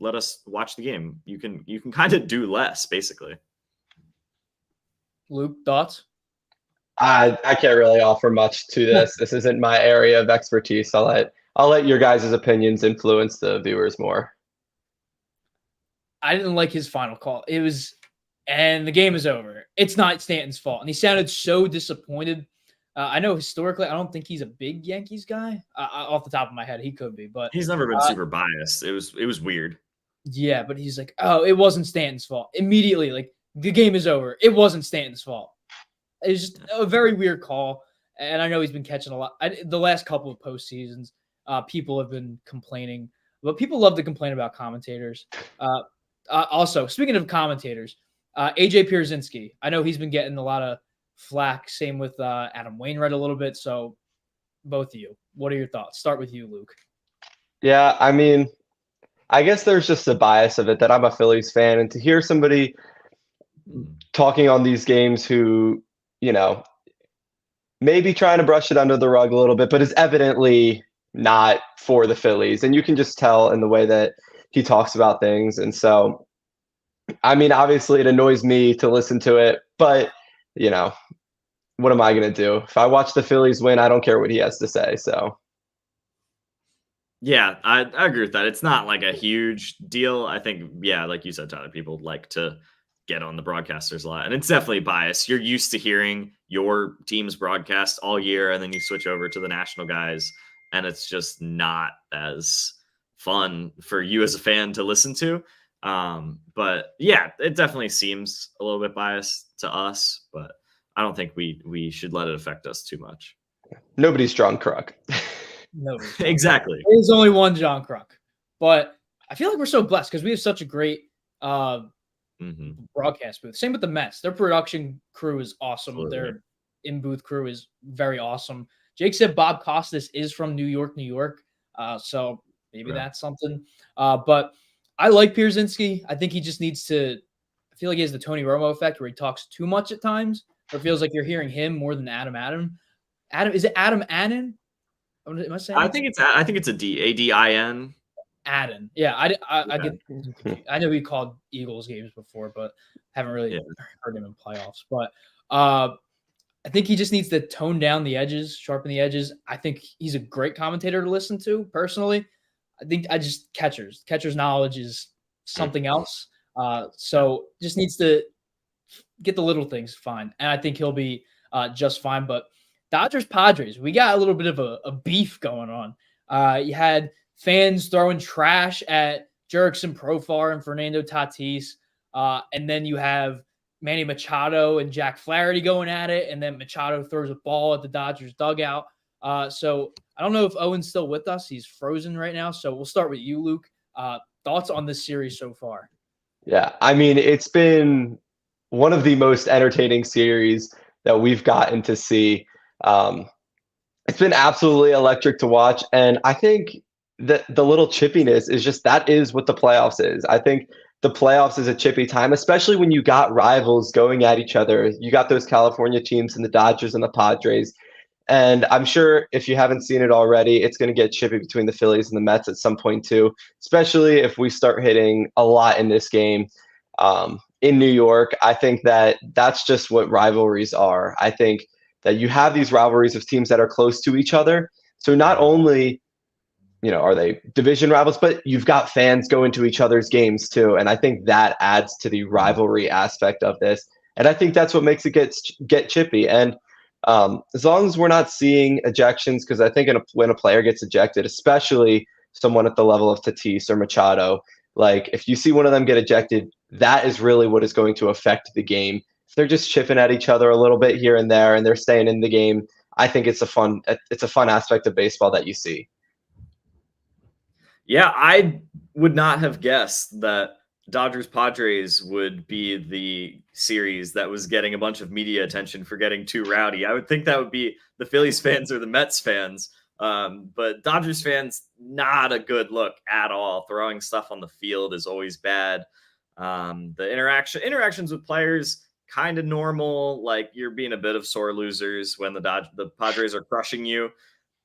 let us watch the game. You can kind of do less, basically. Luke, thoughts? I can't really offer much to this. This isn't my area of expertise. I'll let your guys' opinions influence the viewers more. I didn't like his final call. And the game is over. It's not Stanton's fault. And he sounded so disappointed. I know historically, I don't think he's a big Yankees guy. Off the top of my head, he could be, but he's never been super biased. It was weird. Yeah, but he's like, oh, it wasn't Stanton's fault. Immediately, like, the game is over. It wasn't Stanton's fault. It's just a very weird call. And I know he's been catching a lot. The last couple of postseasons, people have been complaining. But people love to complain about commentators. Also, speaking of commentators, AJ Pierzynski. I know he's been getting a lot of flack. Same with Adam Wainwright a little bit. So both of you, what are your thoughts? Start with you, Luke. Yeah, I mean, I guess there's just a bias of it that I'm a Phillies fan. And to hear somebody talking on these games who, maybe trying to brush it under the rug a little bit, but is evidently not for the Phillies. And you can just tell in the way that he talks about things. And so, I mean, obviously it annoys me to listen to it, but, what am I going to do? If I watch the Phillies win, I don't care what he has to say. So. Yeah, I agree with that. It's not like a huge deal. I think, yeah, like you said, Tyler, people like to get on the broadcasters a lot. And it's definitely biased. You're used to hearing your team's broadcast all year, and then you switch over to the national guys, and it's just not as fun for you as a fan to listen to. But yeah, it definitely seems a little bit biased to us, but I don't think we should let it affect us too much. Nobody's John Kruk. No, exactly. There's only one John Kruk, but I feel like we're so blessed because we have such a great broadcast booth. Same with the Mets. Their production crew is awesome. Absolutely. Their in-booth crew is very awesome. Jake said Bob Costas is from New York, New York. So maybe that's something. But I like Pierzynski. I think he just needs to – I feel like he has the Tony Romo effect where he talks too much at times. Or it feels like you're hearing him more than Adam. Is it Adam Adin? Am I saying? I think it's a Adin. Adin. Yeah, I know he called Eagles games before, but haven't really heard him in playoffs. But I think he just needs to tone down the edges, sharpen the edges. I think he's a great commentator to listen to. Personally, I think catcher's knowledge is something else. So just needs to get the little things fine, and I think he'll be just fine. But Dodgers Padres, we got a little bit of a beef going on. You had fans throwing trash at Jurickson Profar and Fernando Tatis, and then you have Manny Machado and Jack Flaherty going at it, and then Machado throws a ball at the Dodgers dugout. So I don't know if Owen's still with us. He's frozen right now. So we'll start with you, Luke. Thoughts on this series so far? Yeah, I mean, it's been one of the most entertaining series that we've gotten to see. Um, it's been absolutely electric to watch, and I think that the little chippiness is just that is what the playoffs is. I think the playoffs is a chippy time, especially when you got rivals going at each other. You got those California teams and the Dodgers and the Padres. And I'm sure if you haven't seen it already, it's going to get chippy between the Phillies and the Mets at some point too, especially if we start hitting a lot in this game in New York. I think that that's just what rivalries are. I think that you have these rivalries of teams that are close to each other. So not only are they division rivals, but you've got fans going to each other's games too. And I think that adds to the rivalry aspect of this. And I think that's what makes it get chippy. And as long as we're not seeing ejections, because I think when a player gets ejected, especially someone at the level of Tatis or Machado, like if you see one of them get ejected, that is really what is going to affect the game. If they're just chipping at each other a little bit here and there and they're staying in the game, I think it's a fun aspect of baseball that you see. Yeah, I would not have guessed that Dodgers Padres would be the series that was getting a bunch of media attention for getting too rowdy. I would think that would be the Phillies fans or the Mets fans. But Dodgers fans, not a good look at all. Throwing stuff on the field is always bad. The interactions with players, kind of normal. Like you're being a bit of sore losers when the Padres are crushing you.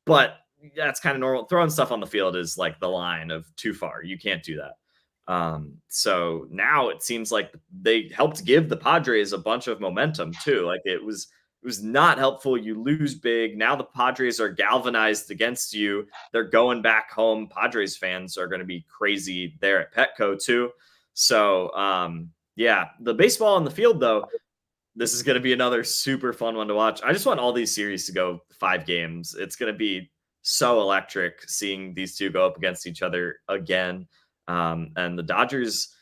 But that's kind of normal. Throwing stuff on the field is like the line of too far. You can't do that. So now it seems like they helped give the Padres a bunch of momentum too. Like it was not helpful. You lose big. Now the Padres are galvanized against you. They're going back home. Padres fans are going to be crazy there at Petco too. So, yeah, the baseball on the field though, this is going to be another super fun one to watch. I just want all these series to go 5 games. It's going to be so electric seeing these two go up against each other again. And the Dodgers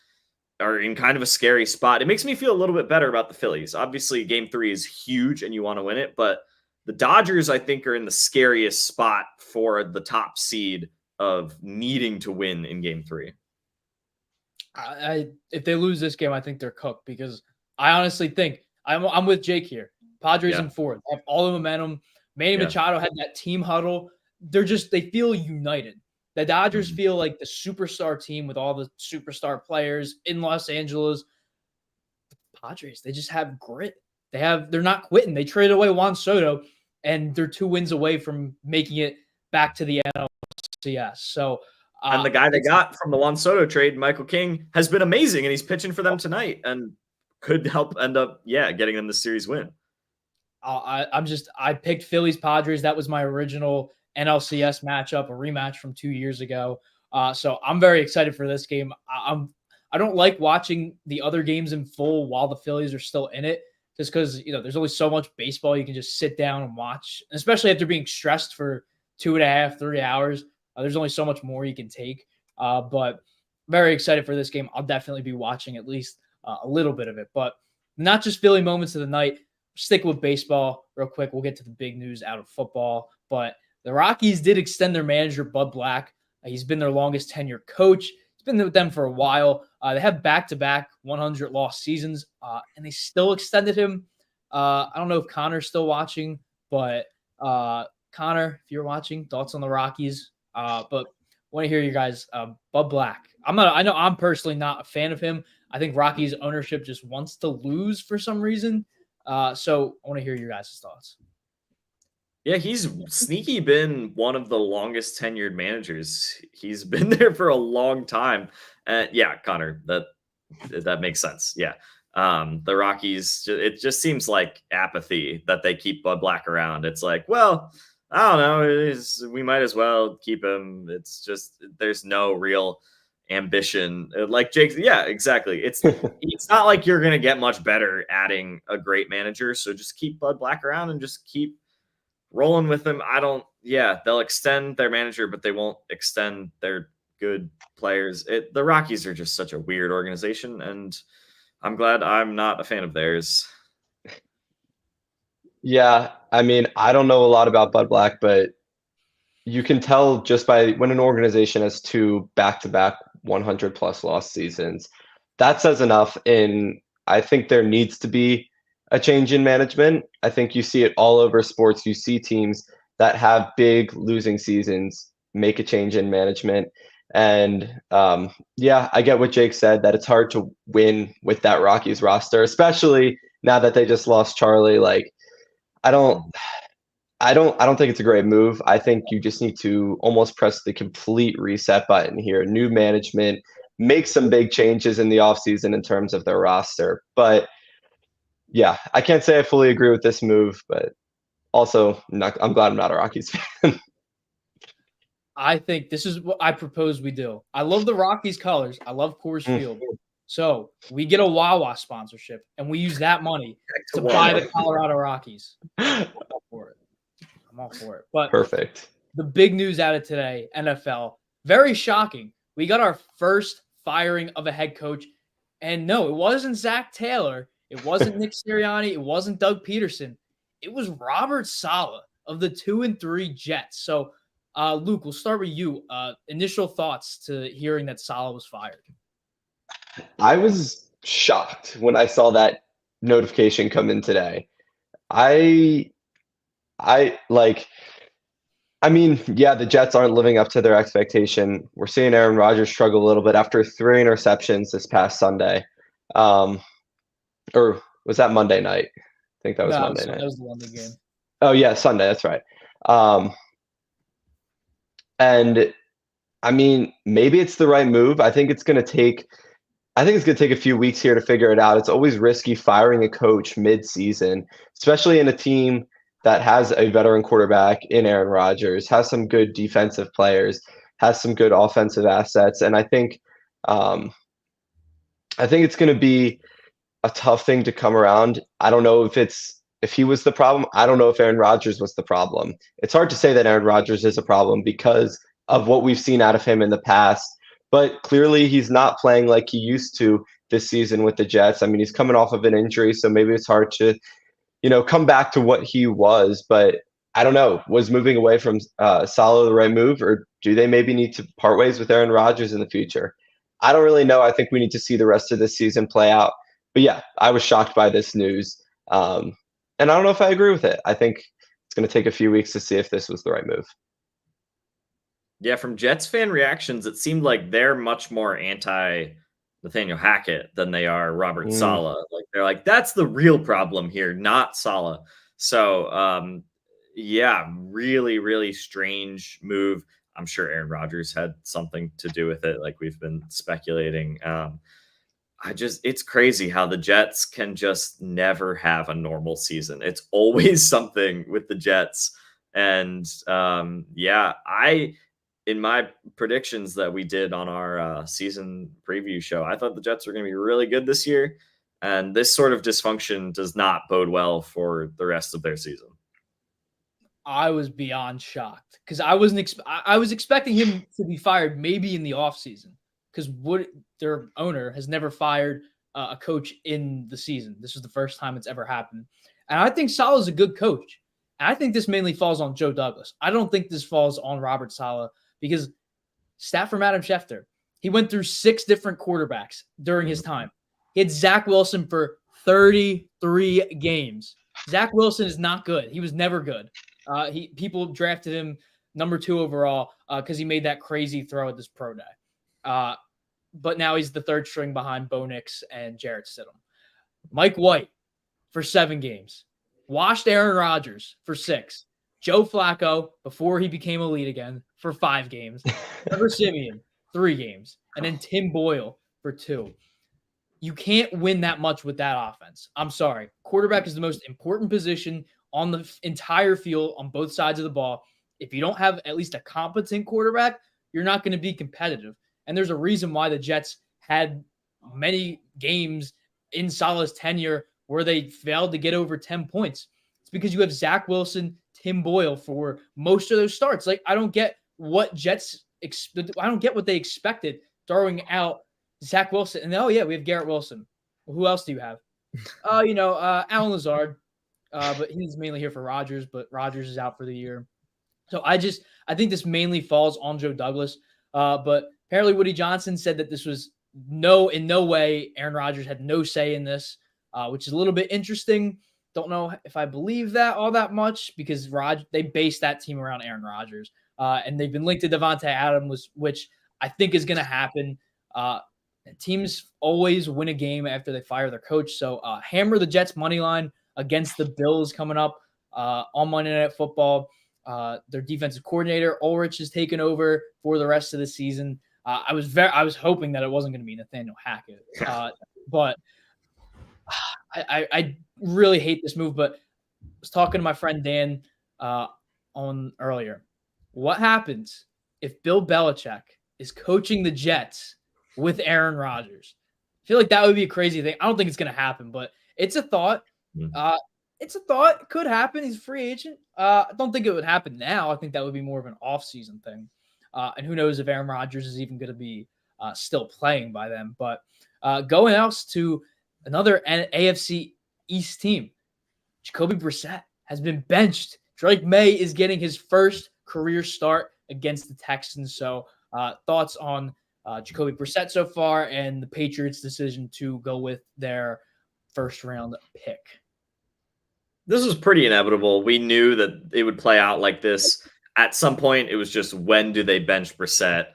are in kind of a scary spot. It makes me feel a little bit better about the Phillies. Obviously, game 3 is huge and you want to win it, but the Dodgers, I think, are in the scariest spot for the top seed of needing to win in game 3. If they lose this game, I think they're cooked because I honestly think I'm with Jake here. Padres in 4th. They have all the momentum. Manny Machado had that team huddle. They feel united. The Dodgers feel like the superstar team with all the superstar players in Los Angeles. The Padres, they just have grit. They're not quitting. They traded away Juan Soto, and they're 2 wins away from making it back to the NLCS. So, and the guy they got from the Juan Soto trade, Michael King, has been amazing, and he's pitching for them tonight and could help end up, getting them the series win. I picked Phillies Padres. That was my original NLCS matchup, a rematch from 2 years ago. So I'm very excited for this game. I don't like watching the other games in full while the Phillies are still in it, just because there's only so much baseball you can just sit down and watch, and especially after being stressed for 2.5, 3 hours. There's only so much more you can take. But very excited for this game. I'll definitely be watching at least a little bit of it, but not just Philly moments of the night. Stick with baseball real quick. We'll get to the big news out of football, but the Rockies did extend their manager, Bud Black. He's been their longest tenure coach. He's been with them for a while. They have back-to-back 100-loss seasons, and they still extended him. I don't know if Connor's still watching, but Connor, if you're watching, thoughts on the Rockies. But want to hear you guys. Bud Black. I know I'm personally not a fan of him. I think Rockies ownership just wants to lose for some reason. So I want to hear your guys' thoughts. Yeah, he's sneaky been one of the longest tenured managers. He's been there for a long time. Yeah, Connor, that makes sense. Yeah. The Rockies, it just seems like apathy that they keep Bud Black around. It's like, well, I don't know. We might as well keep him. It's just there's no real ambition. Like Jake, yeah, exactly. It's not like you're gonna get much better adding a great manager. So just keep Bud Black around and just keep rolling with him. They'll extend their manager, but they won't extend their good players. The Rockies are just such a weird organization, and I'm glad I'm not a fan of theirs. Yeah, I mean, I don't know a lot about Bud Black, but you can tell just by when an organization has two back-to-back 100 plus loss seasons, that says enough. I think there needs to be a change in management. I think you see it all over sports. You see teams that have big losing seasons make a change in management. And yeah, I get what Jake said, that it's hard to win with that Rockies roster, especially now that they just lost Charlie. Like, I don't I don't think it's a great move. I think you just need to almost press the complete reset button here. New management, make some big changes in the offseason in terms of their roster. But yeah, I can't say I fully agree with this move, but also I'm glad I'm not a Rockies fan. I think this is what I propose we do. I love the Rockies colors. I love Coors Field. So we get a Wawa sponsorship and we use that money to buy the Colorado Rockies. I'm all for it. I'm all for it. But Perfect. The big news out of today, NFL, very shocking. We got our first firing of a head coach. And no, it wasn't Zach Taylor. It wasn't Nick Sirianni. It wasn't Doug Peterson. It was Robert Saleh of the 2-3 Jets. So, Luke, we'll start with you. Initial thoughts to hearing that Saleh was fired. I was shocked when I saw that notification come in today. I like, I mean, yeah, the Jets aren't living up to their expectation. We're seeing Aaron Rodgers struggle a little bit after 3 interceptions this past Sunday. Or was that Monday night? I think that was Monday night. That was the London game. Oh yeah, Sunday. That's right. And I mean, maybe it's the right move. I think it's going to take a few weeks here to figure it out. It's always risky firing a coach mid-season, especially in a team that has a veteran quarterback in Aaron Rodgers, has some good defensive players, has some good offensive assets, and I think it's going to be a tough thing to come around. I don't know if he was the problem. I don't know if Aaron Rodgers was the problem. It's hard to say that Aaron Rodgers is a problem because of what we've seen out of him in the past. But clearly he's not playing like he used to this season with the Jets. I mean, he's coming off of an injury, so maybe it's hard to, come back to what he was. But I don't know. Was moving away from Saleh the right move, or do they maybe need to part ways with Aaron Rodgers in the future? I don't really know. I think we need to see the rest of this season play out. But yeah, I was shocked by this news. And I don't know if I agree with it. I think it's going to take a few weeks to see if this was the right move. Yeah, from Jets fan reactions, it seemed like they're much more anti Nathaniel Hackett than they are Robert Saleh. Like, they're like, that's the real problem here, not Saleh. So, yeah, really, really strange move. I'm sure Aaron Rodgers had something to do with it, like we've been speculating. It's crazy how the Jets can just never have a normal season. It's always something with the Jets. And yeah, in my predictions that we did on our season preview show, I thought the Jets were going to be really good this year. And this sort of dysfunction does not bode well for the rest of their season. I was beyond shocked because I was expecting him to be fired maybe in the offseason because their owner has never fired a coach in the season. This is the first time it's ever happened. And I think Saleh is a good coach. And I think this mainly falls on Joe Douglas. I don't think this falls on Robert Saleh because stat from Adam Schefter, he went through 6 different quarterbacks during his time. He had Zach Wilson for 33 games. Zach Wilson is not good. He was never good. People drafted him number 2 overall because he made that crazy throw at this pro day. But now he's the 3rd string behind Bo Nix and Jarrett Stidham. Mike White for 7 games. Washed Aaron Rodgers for 6. Joe Flacco, before he became elite again, for 5 games. Trevor Siemian, 3 games. And then Tim Boyle for 2. You can't win that much with that offense. I'm sorry. Quarterback is the most important position on the entire field on both sides of the ball. If you don't have at least a competent quarterback, you're not going to be competitive. And there's a reason why the Jets had many games in Saleh's tenure where they failed to get over 10 points. It's because you have Zach Wilson, Tim Boyle for most of those starts. Like, I don't get what they expected throwing out Zach Wilson. And oh yeah, we have Garrett Wilson. Well, who else do you have? Alan Lazard. But he's mainly here for Rodgers, but Rodgers is out for the year. So I think this mainly falls on Joe Douglas. But apparently Woody Johnson said that this was in no way Aaron Rodgers had no say in this, which is a little bit interesting. Don't know if I believe that all that much because they based that team around Aaron Rodgers. And they've been linked to Devontae Adams, which I think is going to happen. Teams always win a game after they fire their coach. So hammer the Jets money line against the Bills coming up on Monday Night Football. Their defensive coordinator Ulrich is taking over for the rest of the season. I was hoping that it wasn't going to be Nathaniel Hackett, but I really hate this move. But I was talking to my friend Dan on earlier. What happens if Bill Belichick is coaching the Jets with Aaron Rodgers? I feel like that would be a crazy thing. I don't think it's going to happen, but it's a thought. It's a thought. It could happen. He's a free agent. I don't think it would happen now. I think that would be more of an off-season thing. And who knows if Aaron Rodgers is even going to be still playing by then. But going else to another AFC East team, Jacoby Brissett has been benched. Drake May is getting his first career start against the Texans. So thoughts on Jacoby Brissett so far and the Patriots' decision to go with their first-round pick? This was pretty inevitable. We knew that it would play out like this. At some point, it was just when do they bench Brissett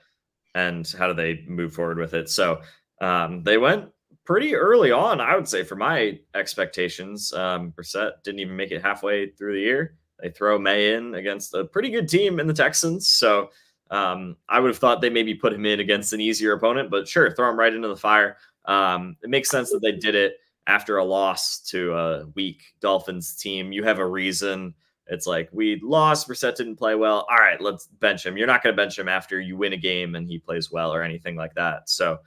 and how do they move forward with it? So they went pretty early on, I would say, for my expectations. Brissett didn't even make it halfway through the year. They throw May in against a pretty good team in the Texans. So I would have thought they maybe put him in against an easier opponent, but sure, throw him right into the fire. It makes sense that they did it after a loss to a weak Dolphins team. You have a reason. It's like, we lost, Brissett didn't play well. All right, let's bench him. You're not going to bench him after you win a game and he plays well or anything like that. So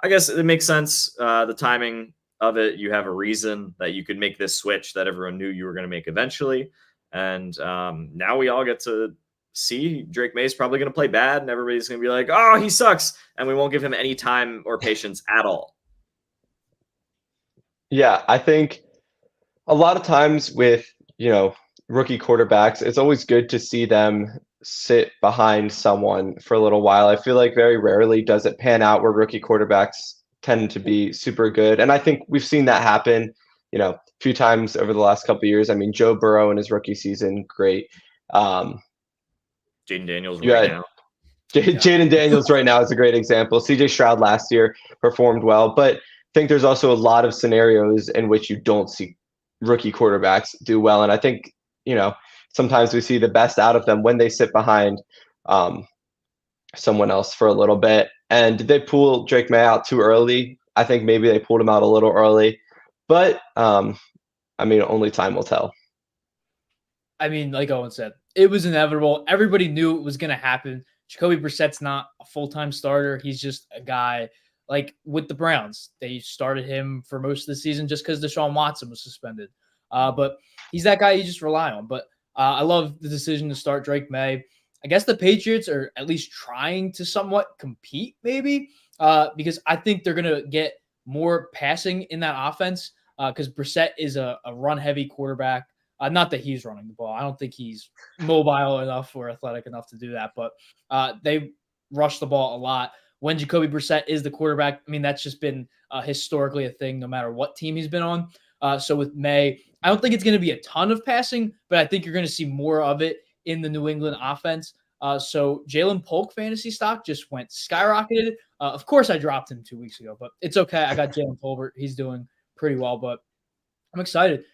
I guess it makes sense. The timing of it, you have a reason that you could make this switch that everyone knew you were going to make eventually. And now we all get to see Drake May's probably going to play bad and everybody's going to be like, oh, he sucks. And we won't give him any time or patience at all. Yeah, I think a lot of times with, rookie quarterbacks, it's always good to see them sit behind someone for a little while. I feel like very rarely does it pan out where rookie quarterbacks tend to be super good. And I think we've seen that happen, a few times over the last couple of years. I mean, Joe Burrow in his rookie season, great. Jaden Daniels now. Jaden Daniels right now is a great example. CJ Stroud last year performed well, but I think there's also a lot of scenarios in which you don't see rookie quarterbacks do well. And I think, sometimes we see the best out of them when they sit behind someone else for a little bit. And did they pull Drake May out too early? I think maybe they pulled him out a little early, but only time will tell. I mean, like Owen said, it was inevitable. Everybody knew it was going to happen. Jacoby Brissett's not a full-time starter. He's just a guy like with the Browns. They started him for most of the season just because Deshaun Watson was suspended. But he's that guy you just rely on. But I love the decision to start Drake May. I guess the Patriots are at least trying to somewhat compete maybe because I think they're going to get more passing in that offense because Brissett is a run-heavy quarterback. Not that he's running the ball. I don't think he's mobile enough or athletic enough to do that. But they rush the ball a lot. When Jacoby Brissett is the quarterback, I mean, that's just been historically a thing no matter what team he's been on. So with May, I don't think it's going to be a ton of passing, but I think you're going to see more of it in the New England offense. So Jalen Polk fantasy stock just went skyrocketed. Of course, I dropped him 2 weeks ago, but it's okay. I got Jalen Tolbert. He's doing pretty well, but I'm excited.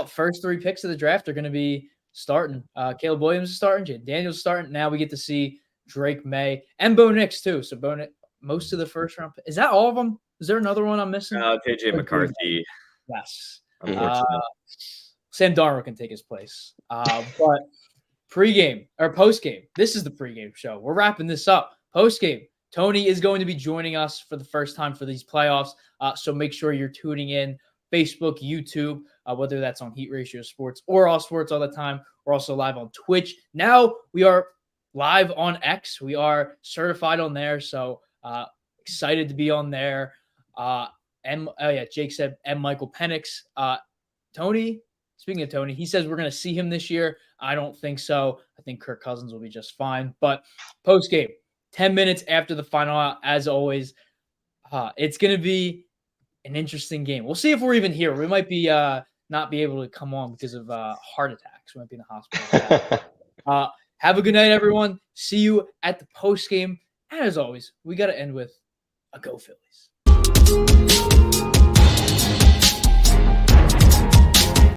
First three picks of the draft are going to be starting. Caleb Williams is starting. Jaden Daniels is starting. Now we get to see Drake May and Bo Nix too. So Bo Nix, most of the first round. Is that all of them? Is there another one I'm missing? JJ McCarthy. Yes. Unfortunately. Sam Darnold can take his place. But pregame or postgame, this is the pregame show. We're wrapping this up. Postgame, Tony is going to be joining us for the first time for these playoffs. So make sure you're tuning in. Facebook, YouTube, whether that's on Heat Ratio Sports or All Sports all the time. We're also live on Twitch. Now we are live on X. We are certified on there. So excited to be on there. Jake said, and Michael Penix. Tony, Speaking of Tony, he says we're going to see him this year. I don't think so. I think Kirk Cousins will be just fine. But post game, 10 minutes after the final, as always, it's going to be an interesting game. We'll see if we're even here. We might be not be able to come on because of heart attacks. We might be in the hospital. Have a good night, everyone. See you at the post game. And as always, we got to end with a Go Phillies.